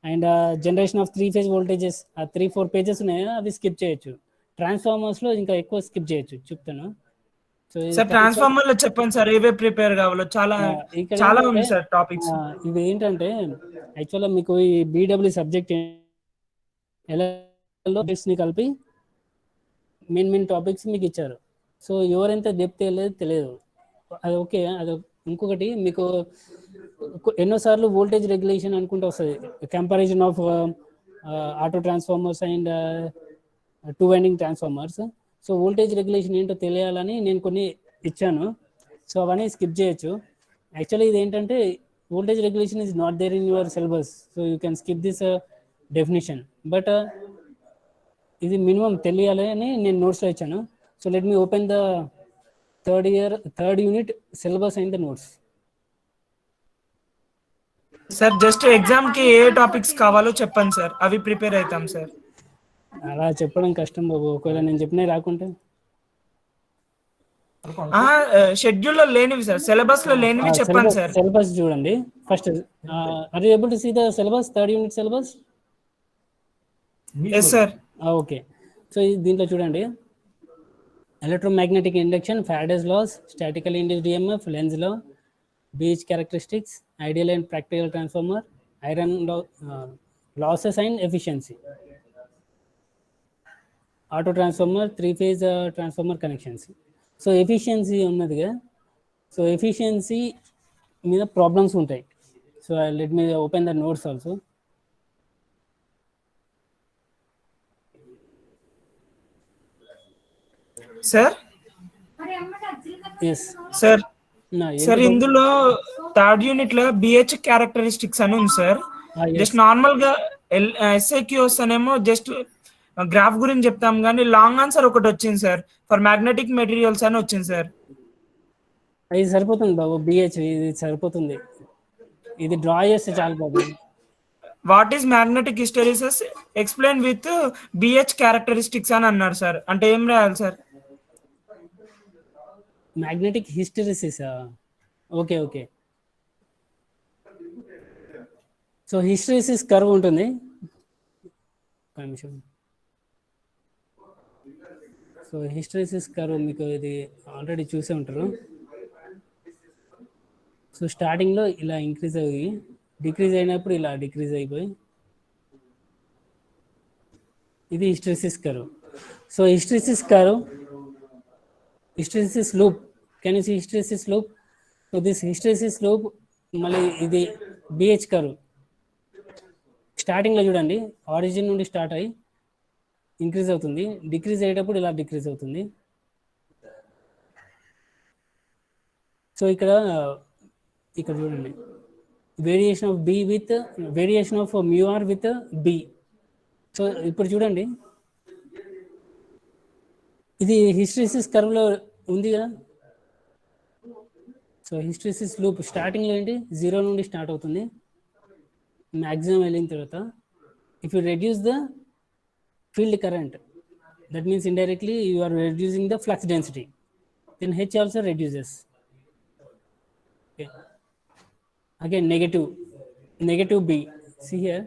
and generation of 3-phase voltages. 3-4 pages ఉన్నాయి, అవి స్కిప్ చేయొచ్చు. ట్రాన్స్ఫార్మర్స్లో ఇంకా ఎక్కువ స్కిప్ చేయొచ్చు, చెప్తాను. సార్ ట్రాన్స్ఫార్మర్ లో చెప్పండి సార్, ఏవే ప్రిపేర్ కావాలో, చాలా ఉంది సార్ టాపిక్స్. ఇది ఏంటంటే యాక్చువల్గా మీకు ఈ బీడబ్ల్యూ సబ్జెక్ట్ ఎలా కలిపి మెయిన్ టాపిక్స్ మీకు ఇచ్చారు. సో ఎవరెంత డెప్త్ తెలియదు, అది ఓకే. అది ఇంకొకటి, మీకు ఎన్నోసార్లు వోల్టేజ్ రెగ్యులేషన్ అనుకుంటూ వస్తుంది, comparison of auto transformers and 2 winding transformers. So voltage regulation ఏంటో తెలియాలని నేను కొన్ని ఇచ్చాను, సో అవన్నీ స్కిప్ చేయొచ్చు. యాక్చువల్లీ ఇది ఏంటంటే voltage regulation is not there in your syllabus, so you can skip this definition. But ఇది మినిమం తెలియాలి అని నేను నోట్స్లో ఇచ్చాను. So let me open the 3rd unit syllabus and the notes. Sir just exam కి ఏ టాపిక్స్ కావాలో చెప్పండి సార్, అవి ప్రిపేర్ అవుతాం సార్. అలా చెప్పడం కష్టం బాబు, ఒకవేళ నేను చెప్పినా రాకుంటే. షెడ్యూల్ లో లేనివి సార్, సిలబస్ లో లేనివి చెప్పండి సార్. సిలబస్ చూడండి first. Are you able to see the syllabus, 3rd unit syllabus? Yes sir. Okay. So దీంట్లో చూడండి, electromagnetic induction, Faraday's laws, statically induced EMF, Lenz's law, BH characteristics, ideal and practical transformer, iron losses and efficiency, auto transformer, three-phase transformer connections. So efficiency ఉన్నదిగా, so efficiency మీద problems ఉంటాయి. So let me open the notes also. Sir yes sir sir ఇందులో third unit లో BH characteristics అని ఉంది sir. Just normal గా ఎస్ఐక్యూ వస్తేనేమో just graph గురించి చెప్తాం కానీ లాంగ్ ఆన్సర్ ఒకటి వచ్చింది సార్, ఫర్ మ్యాగ్నెటిక్ మెటీరియల్స్ అని వచ్చింది సార్. ఇది సరిపోతుంది బాబు, బిహెచ్ ఇది సరిపోతుంది, ఇది డ్రా చేస్తే చాలు బాబు. What is magnetic hysteresis explain with BH characteristics అని అన్నారు సార్. అంటే ఏం రాయాలి sir? Magnetic hysteresis, okay okay. So hysteresis curve ఉంటుంది, ఒక నిమిషం. సో హిస్టెరిసిస్ కర్వ్ మీకు ఇది ఆల్రెడీ చూసే ఉంటారు. సో స్టార్టింగ్లో ఇలా ఇంక్రీజ్ అయ్యి డిక్రీజ్ అయినప్పుడు ఇలా డిక్రీజ్ అయిపోయి ఇది hysteresis curve. So hysteresis curve, hysteresis loop, can you see hysteresis loop? So this hysteresis loop మళ్ళీ ఇది బిహెచ్ కర్వ్ స్టార్టింగ్లో చూడండి, ఆరిజిన్ నుండి స్టార్ట్ అయ్యి ఇంక్రీజ్ అవుతుంది, డిక్రీజ్ అయ్యేటప్పుడు ఇలా డిక్రీజ్ అవుతుంది. సో ఇక్కడ చూడండి, variation of B with variation of mu r with B. So ఇప్పుడు చూడండి, ఇది హిస్టెరిసిస్ కర్వ్లో ఉంది కదా. సో హిస్టెరిసిస్ లూప్ స్టార్టింగ్లో ఏంటి, 0 నుండి స్టార్ట్ అవుతుంది, మ్యాక్సిమం వెళ్ళిన తర్వాత if you reduce the field current, that means indirectly you are reducing the flux density, then H also reduces. Okay, again negative B, see here,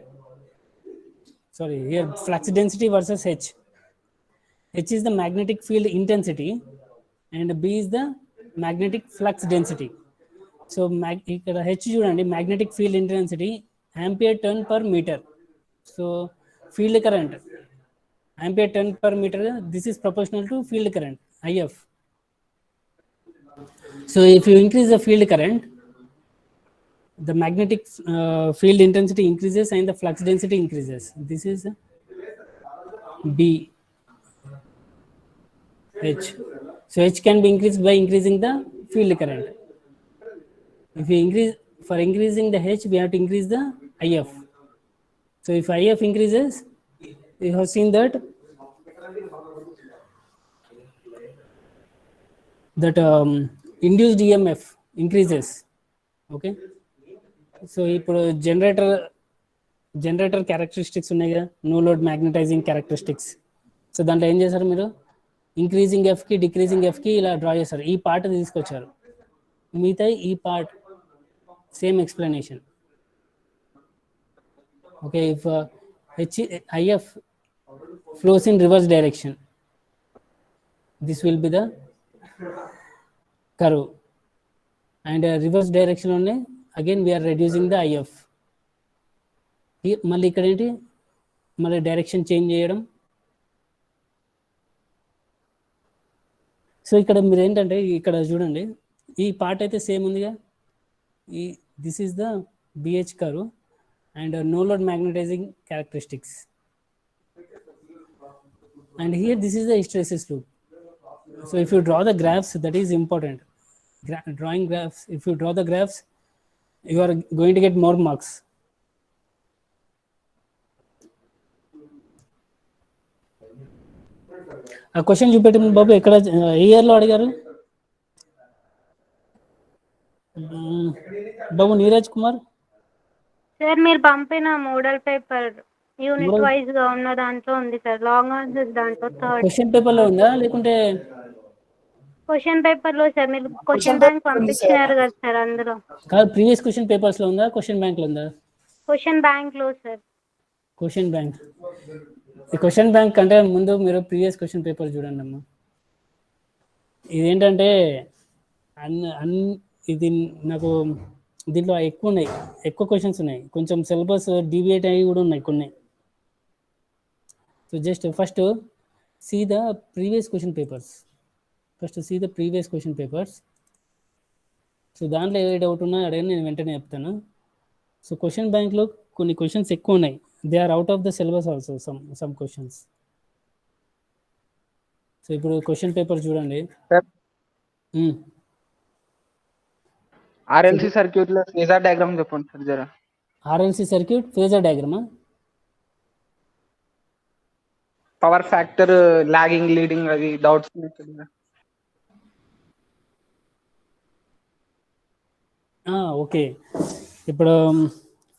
sorry, here flux density versus H. H is the magnetic field intensity and B is the magnetic flux density. So ఇక్కడ H చూడండి, magnetic field intensity ampere turn per meter. So field current ampere turn per meter, this is proportional to field current IF. So if you increase the field current, the magnetic field intensity increases and the flux density increases. This is B, H. So H can be increased by increasing the field current. If you increasing the H, we have to increase the IF. So if IF increases, you have seen that induced EMF increases. Okay. So ఇప్పుడు generator characteristics ఉన్నాయి కదా, no load magnetising characteristics. So దాంట్లో ఏం చేశారు మీరు, increasing ఎఫ్కి decreasing ఎఫ్కి ఇలా draw చేశారు, ఈ పార్ట్ తీసుకొచ్చారు, మిగతా ఈ part same explanation. Okay, if IF flows in reverse direction, this will be the curve, and reverse డైరెక్షన్లోనే again we are reducing the IF. మళ్ళీ ఇక్కడ ఏంటి, మళ్ళీ డైరెక్షన్ చేంజ్ చేయడం. సో ఇక్కడ మీరు ఏంటంటే ఇక్కడ చూడండి, ఈ పార్ట్ అయితే సేమ్ ఉందిగా, this is the BH curve and no load magnetising characteristics, and here this is the hysteresis loop. So if you draw the graphs, that is important, drawing graphs, if you draw the graphs you are going to get more marks. ఆ question చూపెట్టింది బాబు, ఎక్కడ ఏ ఇయర్లో అడిగారు బాబు? Neeraj Kumar sir మీరు పంపిన model paper unit wise గా ఉన్న దాంట్లో ఉంది సార్, లాంగ్ ఆన్సర్స్ దాంట్లో థర్డ్ క్వశ్చన్ పేపర్లో ఉందా లేకుంటే? క్వశ్చన్ పేపర్ లో సార్, మీరు క్వశ్చన్ బ్యాంక్ పంపించారు కదా సార్, అందులో కాదు, ప్రీవియస్ క్వశ్చన్ పేపర్స్ లో ఉందా, క్వశ్చన్ బ్యాంక్ లో ఉందా? క్వశ్చన్ బ్యాంక్ లో సార్. క్వశ్చన్ బ్యాంక్ ఈ క్వశ్చన్ బ్యాంక్ అంటే ముందు మీరు ప్రీవియస్ క్వశ్చన్ పేపర్ చూడండి అమ్మా. ఇదేంటంటే ఇది నాకు దీంట్లో ఎక్కువ ఉన్నాయి, ఎక్కువ క్వశ్చన్స్ ఉన్నాయి, కొంచెం సిలబస్ డీవియేట్ అయ్యి కూడా ఉన్నాయి కొన్ని. So just first see the previous question papers. So దాంట్లో ఏ డౌట్ ఉన్నా అడగని, నేను వెంటనే చెప్తాను. సో క్వశ్చన్ బ్యాంక్లో కొన్ని క్వశ్చన్స్ ఎక్కువ ఉన్నాయి. They are out of the syllabus also some questions. So ఇప్పుడు క్వశ్చన్ పేపర్ చూడండి. ఆర్ఎల్సి సర్క్యూట్ లో ఫేజర్ డయాగ్రామ్ చెప్పండి సార్ జరా. ఆర్ఎల్సి సర్క్యూట్ ఫేజర్ డయాగ్రామా? పవర్ ఫ్యాక్టర్, లాగింగ్, లీడింగ్, అది డౌట్స్ ఓకే. ఇప్పుడు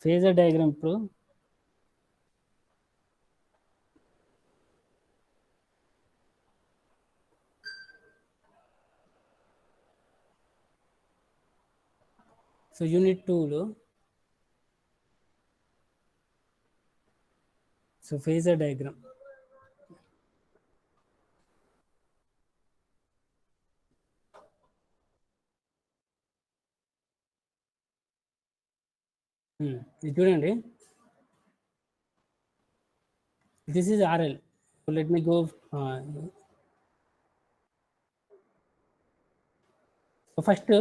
ఫేజర్ డయాగ్రామ్ ఇప్పుడు సో యూనిట్ 2లో సో ఫేజర్ డయాగ్రామ్ ఇది చూడండి. This is RL. Let me go. First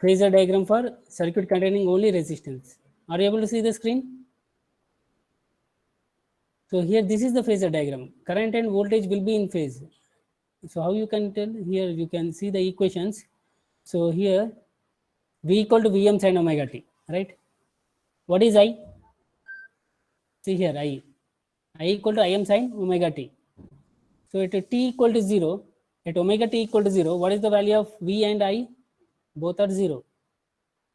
phasor diagram for circuit containing only resistance. Are you able to see the screen? So here this is the phasor diagram. Current and voltage will be in phase. So how you can tell? Here you can see the equations. So here V equal to Vm sin omega t, right? What is I? See here I equal to Im sin omega t. So at t equal to 0, at omega t equal to 0, what is the value of V and I? Both are 0.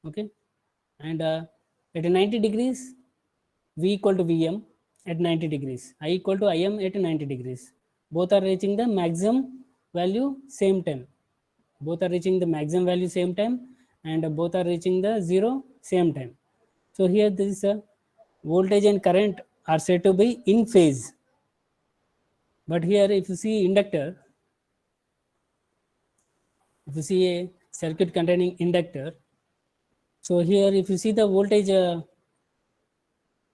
Okay, and at 90 degrees V equal to Vm at 90 degrees, I equal to Im at 90 degrees. Both are reaching the maximum value same time. And both are reaching the 0 same time. So here this is a voltage and current are said to be in phase. But here if you see inductor, if you see a circuit containing inductor, so here if you see the voltage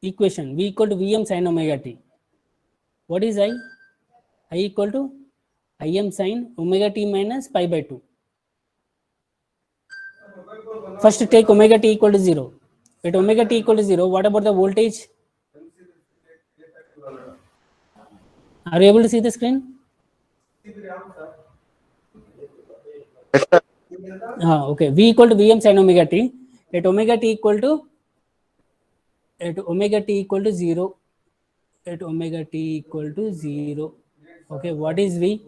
equation, V equal to Vm sin omega t. What is I? I equal to Im sin omega t minus pi by 2. First take omega t equal to 0. At omega t equal to 0, what about the voltage? Are you able to see the screen? Okay, V equal to Vm sin omega t. At omega t equal to 0. At omega t equal to 0. Okay, what is V?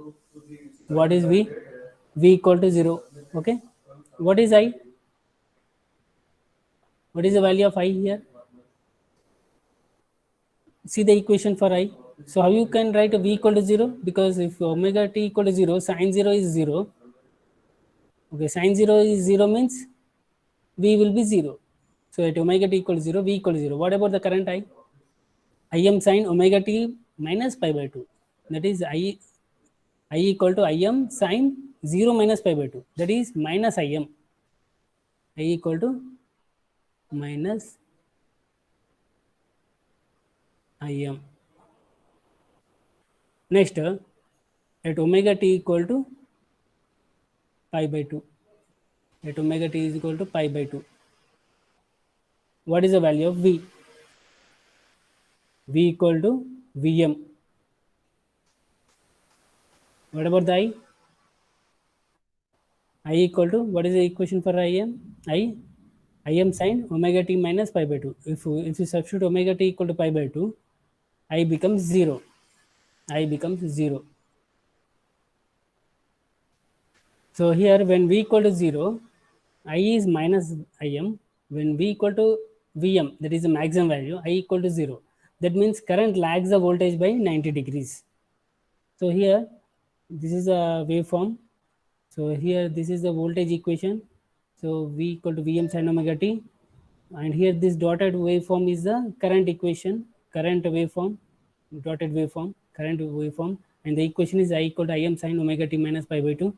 V equal to 0. Okay, what is I? What is the value of I here? See the equation for I. So how you can write V equal to 0? Because if omega t equal to 0, sin 0 is 0. Okay, sin 0 is 0 means V will be 0. So at omega t equal to 0, V equal to 0. What about the current I? Im sin omega t minus pi by 2. That is I equal to Im sin 0 minus pi by 2. That is minus Im. I equal to minus Im. Next, at omega t equal to pi by 2. At omega t is equal to pi by 2. What is the value of V? V equal to Vm. What about the I equal to, what is the equation for Im? Im sin omega t minus pi by 2. If you substitute omega t equal to pi by 2, I becomes 0. So here when V equal to 0, I is minus Im. When V equal to Vm, that is the maximum value, I equal to 0. That means current lags the voltage by 90 degrees. So here this is a waveform. So here this is the voltage equation. So V equal to Vm sin omega t, and here this dotted waveform is the current equation, current waveform. dotted waveform, current waveform, and the equation is I equal to Im sin omega t minus pi by 2.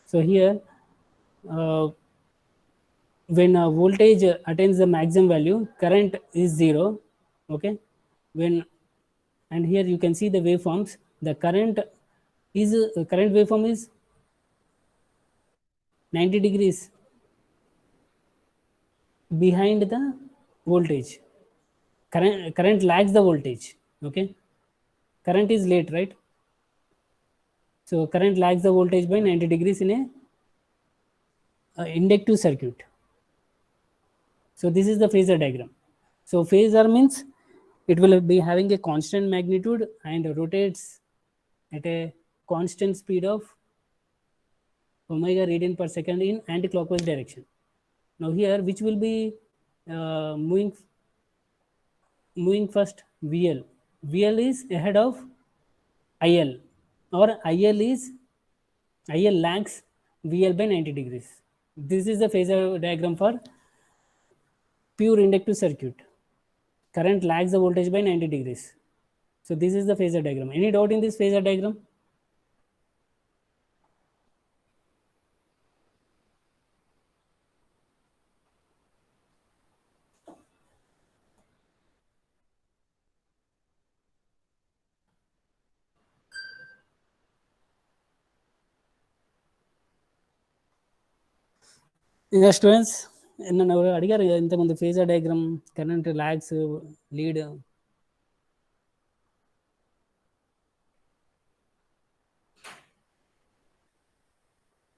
So here, when voltage attains the maximum value, current is 0. Okay, when, and here you can see the waveforms. The current waveform is 90 degrees behind the voltage. Current lags the voltage. Okay, current is late, right? So current lags the voltage by 90 degrees in a inductive circuit. So this is the phasor diagram. So phasor means it will be having a constant magnitude and rotates at a constant speed of omega radian per second in anti-clockwise direction. Now here, which will be moving first? VL. VL is ahead of IL, or IL lags VL by 90 degrees. This is the phasor diagram for pure inductive circuit. Current lags the voltage by 90 degrees. So this is the phasor diagram. Any doubt in this phasor diagram? ఇంకా students నన్ను ఎవరు అడిగారు కదా ఇంతకుముందు phasor diagram, current lags, lead.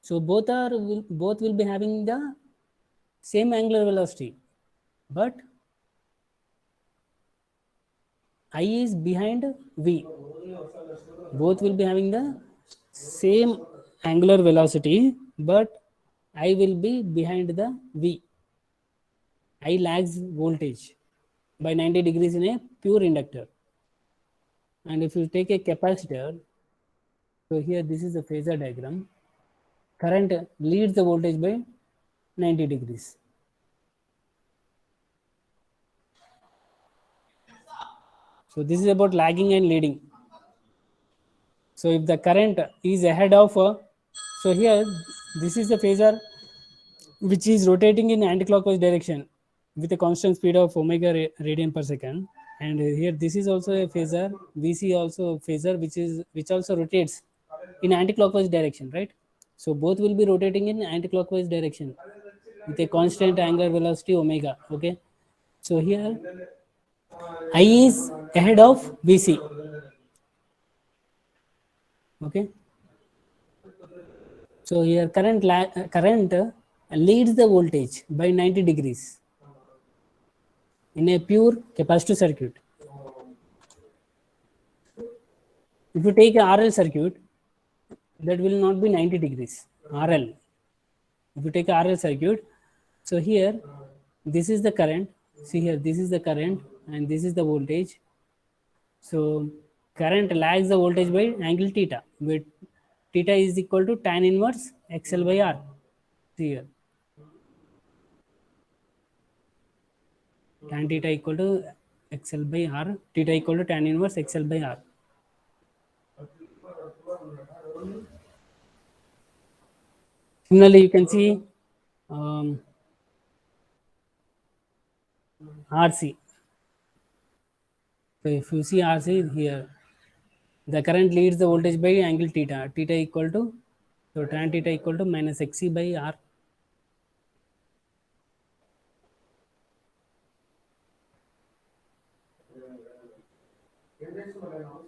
So both will be having the same angular velocity, but I is behind V. Both will be having the same angular velocity, but I will be behind the V. I lags voltage by 90 degrees in a pure inductor. And if you take a capacitor, so here this is the phasor diagram. Current leads the voltage by 90 degrees. So this is about lagging and leading. So if the current is ahead of, so here this is the phasor which is rotating in anti-clockwise direction with a constant speed of omega radian per second. And here this is also a phasor, VC also phasor which also rotates in anti-clockwise direction, right? So both will be rotating in anti-clockwise direction with a constant angular velocity omega. Okay, so here I is ahead of VC. Okay, so here current leads the voltage by 90 degrees in a pure capacitive circuit. If you take a RL circuit, that will not be 90 degrees. RL. If you take a RL circuit, so here this is the current. See here, this is the current and this is the voltage. So current lags the voltage by angle theta, where theta is equal to tan inverse XL by R. See here, tan theta equal to XL by R, theta equal to tan inverse XL by R. Similarly, you can see RC. So if you see RC here, the current leads the voltage by angle theta, theta equal to, so tan theta equal to minus XC by R.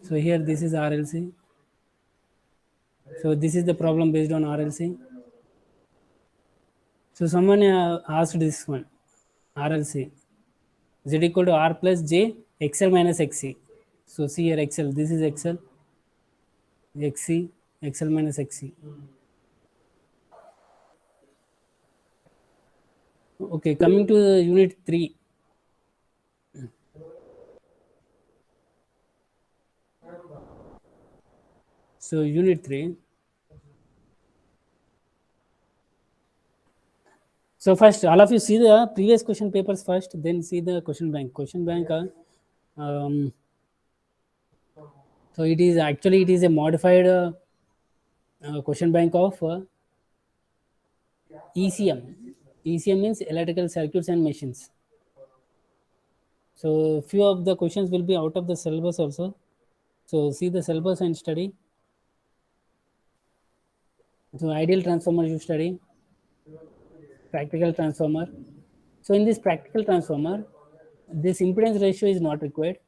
So here this is RLC. So this is the problem based on RLC. So someone asked this one, RLC, Z equal to R plus J XL minus XC. So see here XL, this is XL, XC, XL minus XC. Okay, coming to unit 3. So unit 3. So first, all of you see the previous question papers first, then see the question bank. Question bank, So it is actually it is a modified question bank of ECM. ECM means electrical circuits and machines. So few of the questions will be out of the syllabus also. So see the syllabus and study. So ideal transformer you study, practical transformer. So in this practical transformer, this impedance ratio is not required.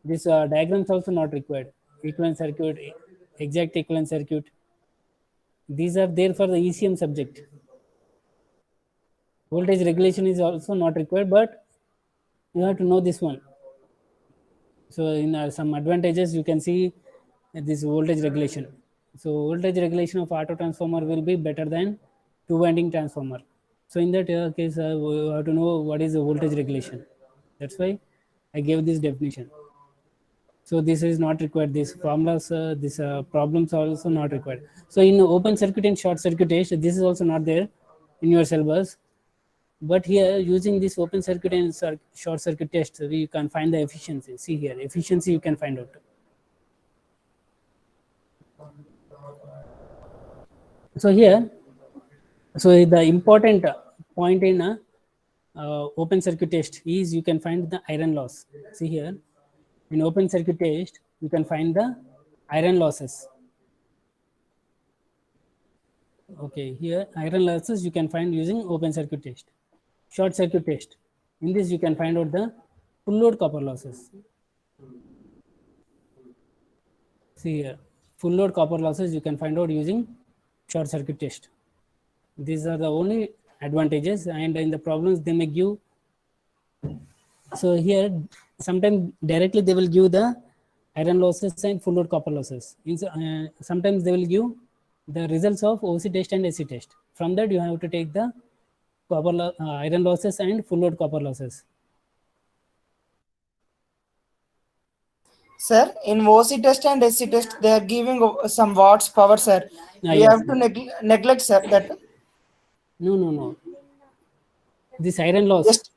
This diagrams also not required. Equivalent circuit, exact equivalent circuit. These are there for the ECM subject. Voltage regulation is also not required, but you have to know this one. So in some advantages you can see this voltage regulation. So voltage regulation of auto transformer will be better than two winding transformer. So in that case we have to know what is the voltage regulation. That's why I gave this definition. So this is not required. These formulas, these problems are also not required. So in open circuit and short circuit test, this is also not there in your syllabus. But here, using this open circuit and short circuit test, we can find the efficiency. See here, efficiency you can find out. So here, so the important point in open circuit test is you can find the iron loss. See here, in open circuit test, you can find the iron losses. Okay, here iron losses you can find using open circuit test. Short circuit test. In this you can find out the full load copper losses. See here, full load copper losses you can find out using short circuit test. These are the only advantages, and in the problems they may give. So here sometimes directly they will give the iron losses and full load copper losses. Sometimes they will give the results of OC test and SC test. From that you have to take the iron losses and full load copper losses. Sir, in OC test and SC test, they are giving some watts power, sir. We Yes. have to neglect, sir, that. No. This iron loss. Just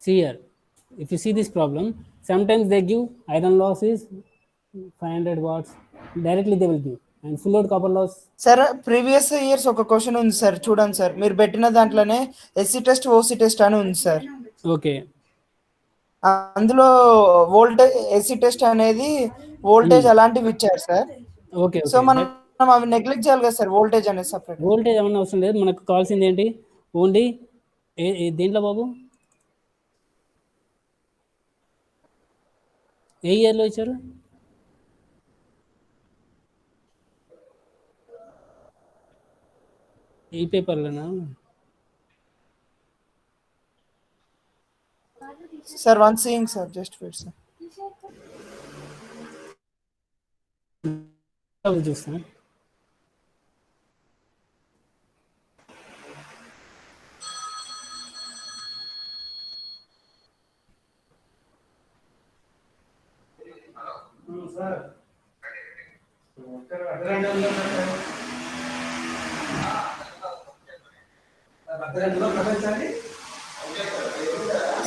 See here, if you see this problem, sometimes they give iron loss is 500 watts. Directly they will give. And full load copper loss. Sir previous years ఒక question ఉంది sir, చూడండి sir, మీరు పెట్టిన దాంట్లోనే SC test OC test అని ఉంది sir. Okay, అందులో voltage SC test అనేది వోల్టేజ్ అలాంటివి ఇచ్చారు సార్. ఓకే. సో మనం అవి నెగ్లెక్ట్ చేయాలి కదా సార్, వోల్టేజ్ అనేది సపరేట్. వోల్టేజ్ ఏమన్నా అవసరం లేదు, మనకు కావాల్సింది ఏంటి, ఓన్లీ దేంట్లో బాబు ఏ ఇయర్లో ఇచ్చారు? ఈ పేపర్లోనా? Sir one seeing sir, just wait sir. చూస్తాను.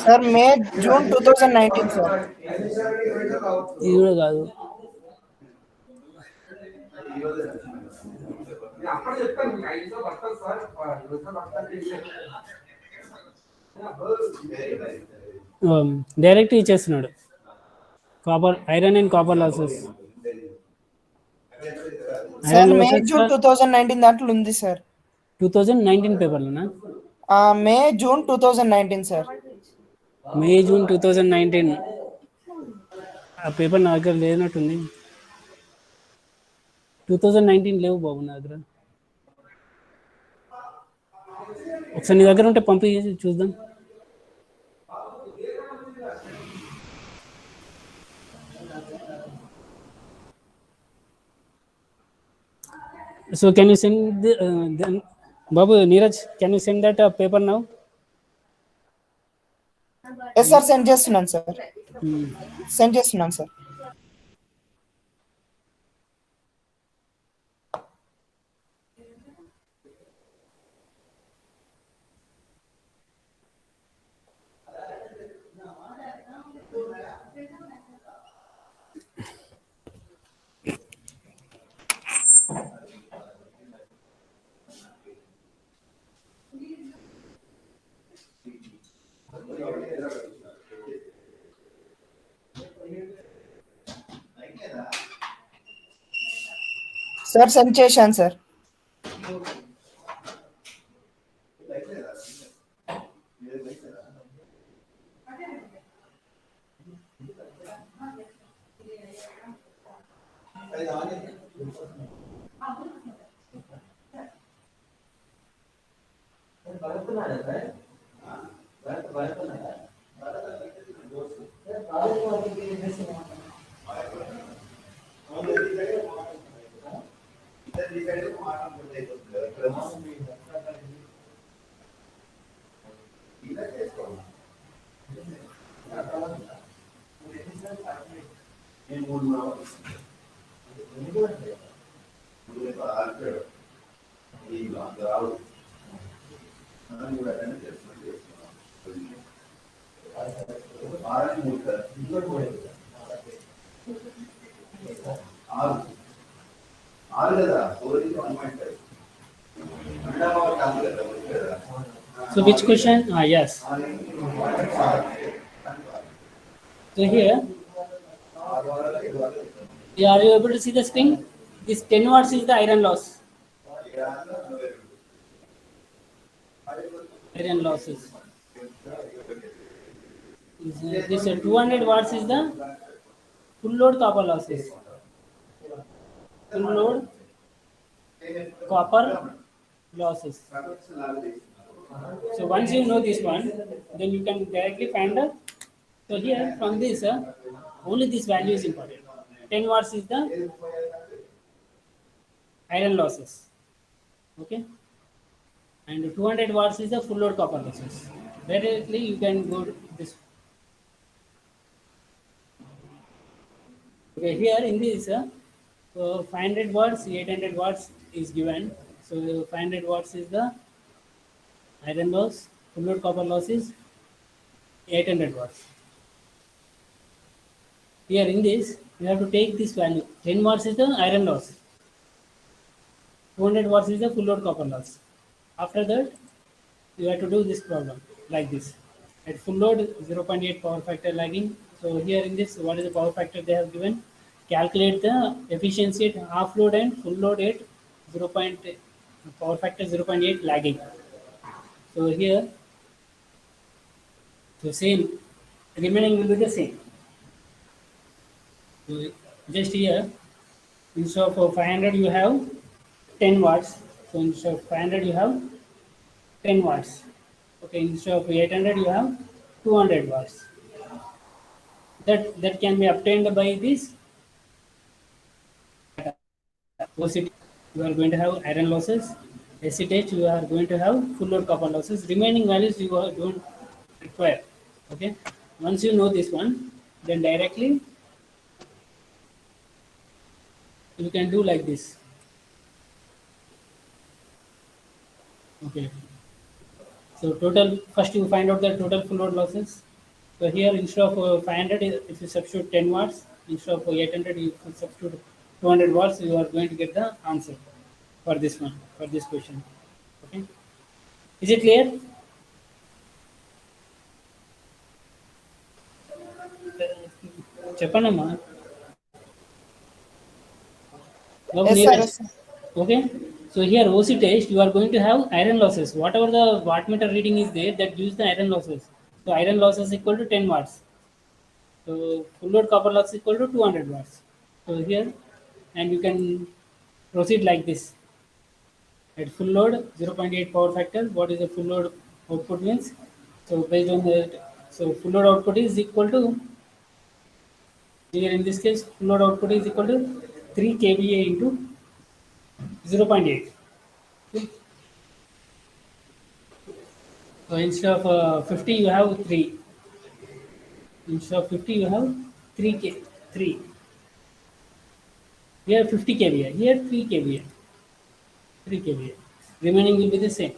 Sir May June 2019 sir. ఇది కూడా కాదు. డైరెక్ట్ ఇచ్చేస్తున్నాడు, copper iron and copper losses. May June 2019 దాంట్లో ఉంది సార్. 2019 పేపర్లోనా? May June 2019 sir. May June 2019 ఆ పేపర్ నా దగ్గర లేనట్టుంది. 2019 లేవు బాబు నా దగ్గర. ఒకసారి నీ దగ్గర ఉంటే పంపి చూద్దాం. So can you send then Babu Neeraj, can you send that paper now? Yes sir, send చేస్తున్నాను సార్. సెండ్ చేస్తున్నాను సార్. సార్ సెండ్ చేశాను sir. So which question? Yes. So here, are you able to see the screen? This 10 watts is the iron loss. Iron losses. This 200 watts is the full load copper losses. Full load copper losses. So once you know this one, then you can directly find out. So here from this, only this value is important. 10 watts is the iron losses. Okay. And 200 watts is the full load copper losses. Directly you can go to this. Okay, here in this, so 500 watts, 800 watts is given. So 500 watts is the iron loss, full load copper loss is 800 watts. Here in this, you have to take this value. 10 watts is the iron loss. 200 watts is the full load copper loss. After that, you have to do this problem like this. At full load, 0.8 power factor lagging. So here in this, what is the power factor they have given? Calculate the efficiency at half load and full load at 0.8 power factor 0.8 lagging. So here, so same, remaining will be the same. So just here, instead of 500 you have 10 watts. So instead of 500 you have 10 watts. Okay, instead of 800 you have 200 watts. That can be obtained by this. OCT, you are going to have iron losses. SCTH, you are going to have full load copper losses. Remaining values you don't require. Okay, once you know this one, then directly you can do like this. Okay, so total, first you find out the total full load losses. So here instead of 500, if you substitute 10 watts, instead of 800 you substitute 200 watts, you are going to get the answer for this one, for this question. Okay, is it clear? Chappanamma. Yes, sir. Yes, sir. Okay, so here OC test, you are going to have iron losses. Whatever the wattmeter reading is there, that gives the iron losses. So iron losses equal to 10 watts. So full load copper loss equal to 200 watts. So here, and you can proceed like this. At full load, 0.8 power factor, what is the full load output means? So based on the, so full load output is equal to, here in this case, full load output is equal to 3 kVA into 0.8. Okay. So instead of 50, you have 3. Instead of 50, you have 3. Here 50 kVA, here 3 kVA. 3 kVA. Remaining will be the same.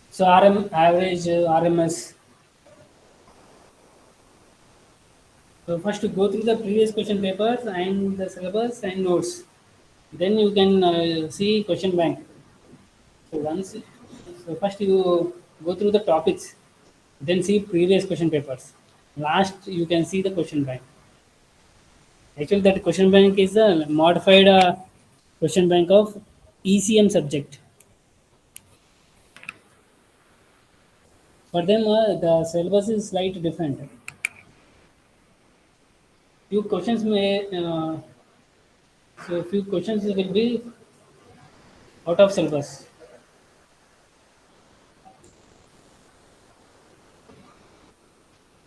So average RMS. So first go through the previous question papers and the syllabus and notes. Then you can see question bank. So first you go through the topics, then see previous question papers. Last you can see the question bank. Actually, that question bank is a modified question bank of ECM subject. For them, the syllabus is slightly different. Few questions may, so few questions will be out of syllabus.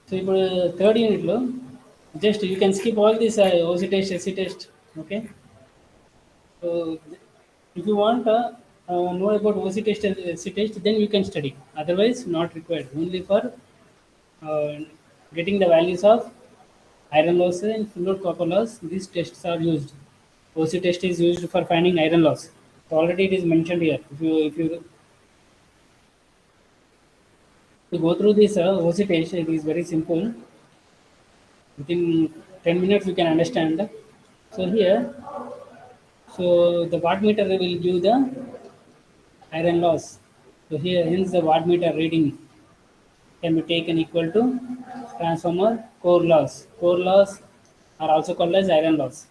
So ఇప్పుడు third యూనిట్లో just you can skip all this OC test SC test okay so if you want know about OC test and SC test, then you can study. Otherwise, not required. Only for uh, getting the values of iron loss and full load copper loss, these tests are used. OC test is used for finding iron loss. So already it is mentioned here. If you to go through this OC test, it is very simple. Within 10 minutes, you can understand. So here, so the wattmeter will give the iron loss. So here, hence the wattmeter reading can be taken equal to transformer core loss. Core loss are also called as iron loss.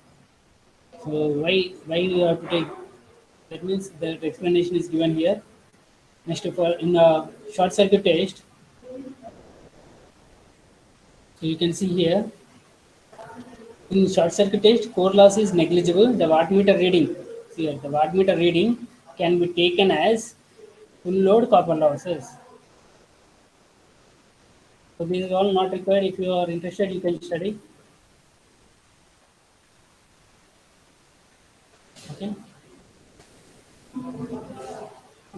So why you have to take? That means the explanation is given here. Next of all, in a short circuit test, so you can see here. In short circuit test, core loss is negligible. The wattmeter reading, see here, the wattmeter reading can be taken as full load copper losses. So this is all not required. If you are interested, you can study. Okay.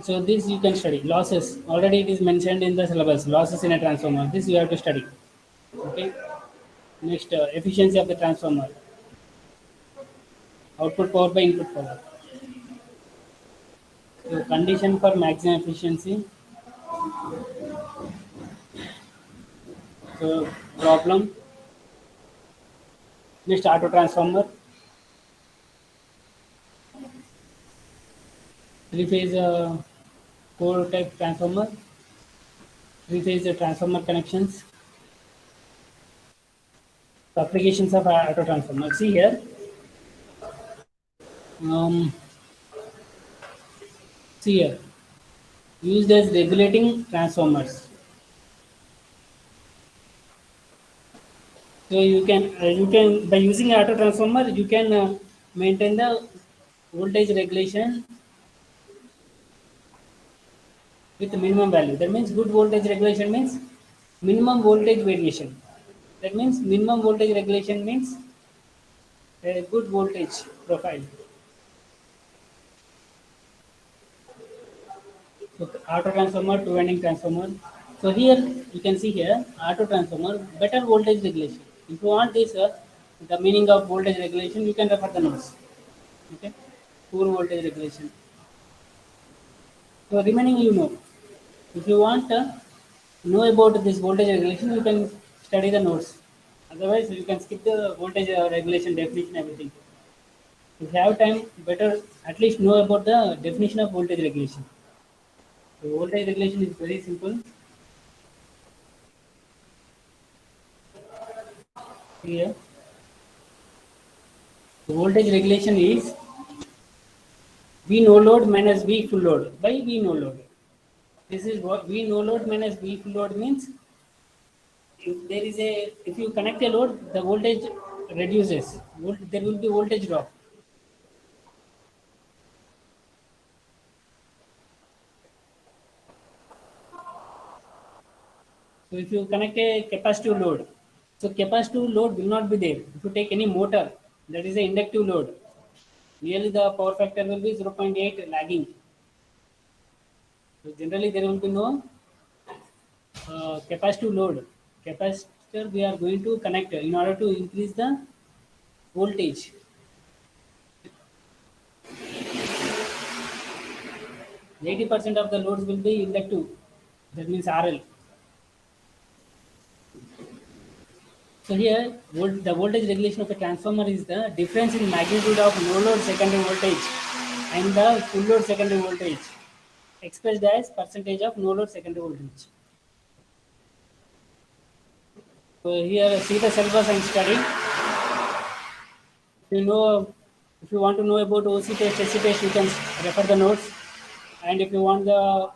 So this you can study. Losses, already it is mentioned in the syllabus. Losses in a transformer. This you have to study. Okay. Next, efficiency of the transformer. Output power by input power. So condition for maximum efficiency. So problem. Next, auto transformer. Three-phase core type transformer. Three-phase transformer connections. Applications of auto transformer. See here. See here. Used as regulating transformers. So you can by using auto transformer you can maintain the voltage regulation with minimum value. That means good voltage regulation means minimum voltage variation. That means minimum voltage regulation means a good voltage profile. So auto transformer, two winding transformer. So here you can see here auto transformer, better voltage regulation. If you want this, the meaning of voltage regulation, you can refer the notes. Okay, poor voltage regulation. So remaining you know. If you want to know about this voltage regulation, you can study the notes. Otherwise, you can skip the voltage regulation definition, everything. If you have time, better at least know about the definition of voltage regulation. So voltage regulation is very simple. Here, the voltage regulation is V no load minus V full load by V no load. This is what V no load minus V full load means. If you connect a load, the voltage reduces. There will be voltage drop. So if you connect a capacitive load, so capacitive load will not be there. If you take any motor, that is an inductive load, nearly the power factor will be 0.8 lagging. So generally there will be no capacitive load. Capacitor we are going to connect in order to increase the voltage. – 80% of the loads will be inductive. That means RL. So here, the voltage regulation of a transformer is the difference in magnitude of no load secondary voltage and the full load secondary voltage, expressed as percentage of no load secondary voltage. So here, see the syllabus and study. If you want to know about OC test, SC test, you can refer the notes. And if you want to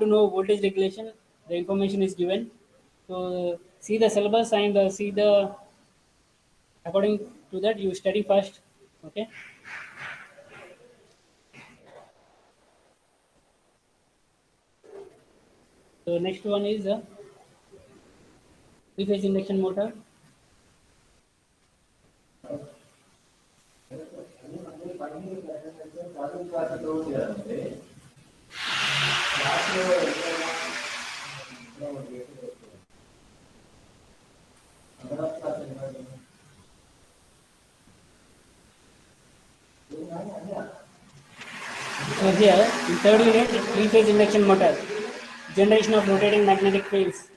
know voltage regulation, the information is given. So see the syllabus and see the according to that you study first. Okay. So next one is three-phase induction motor. So here in third unit, three-phase induction motor, generation of rotating magnetic fields,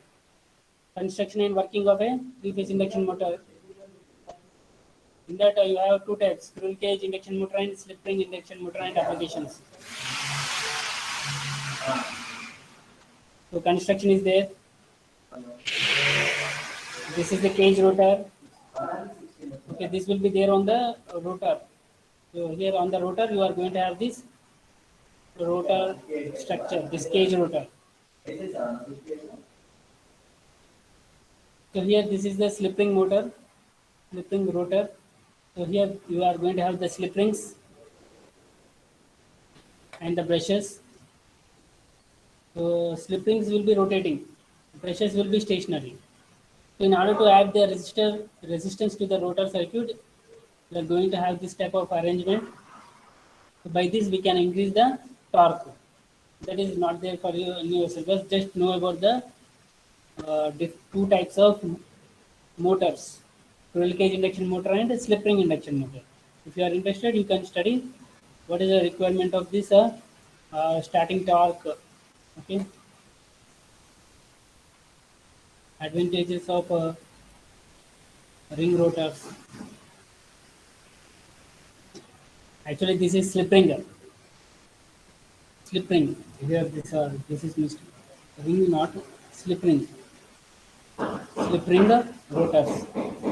construction and working of a three-phase induction motor. In that you have two types: squirrel cage induction motor and slip ring induction motor and applications. So construction is there. This is the cage rotor. Okay, this will be there on the rotor. So here on the rotor, you are going to have this rotor structure, this cage rotor. So here this is the slip ring motor, slip ring rotor. So here you are going to have the slip rings and the brushes. So slip rings will be rotating, brushes will be stationary. So in order to add the resistance to the rotor circuit, we are going to have this type of arrangement. So by this we can increase the torque. That is not there for you in your syllabus. Just know about the two types of motors: squirrel cage induction motor and slip ring induction motor. If you are interested, you can study what is the requirement of this starting torque. Okay. Advantages of ring rotors. Actually, this is slip ring. Slip ring. Here, this is missed. Ring, not slip ring. Slip ring rotors.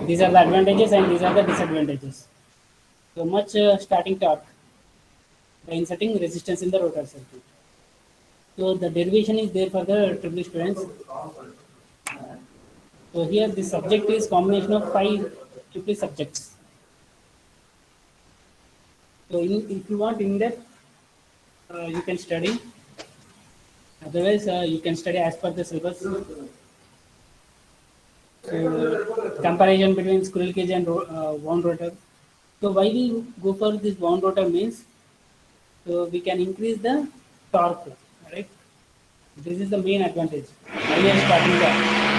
These are the advantages and these are the disadvantages. So much starting torque by inserting resistance in the rotor circuit. So the derivation is there for the triple students. So here the subject is combination of 5 triple subjects. So if you want in depth, you can study. Otherwise, you can study as per the syllabus. So comparison between squirrel cage and wound rotor. So why we go for this wound rotor means, so we can increase the torque, right? This is the main advantage. Higher starting torque.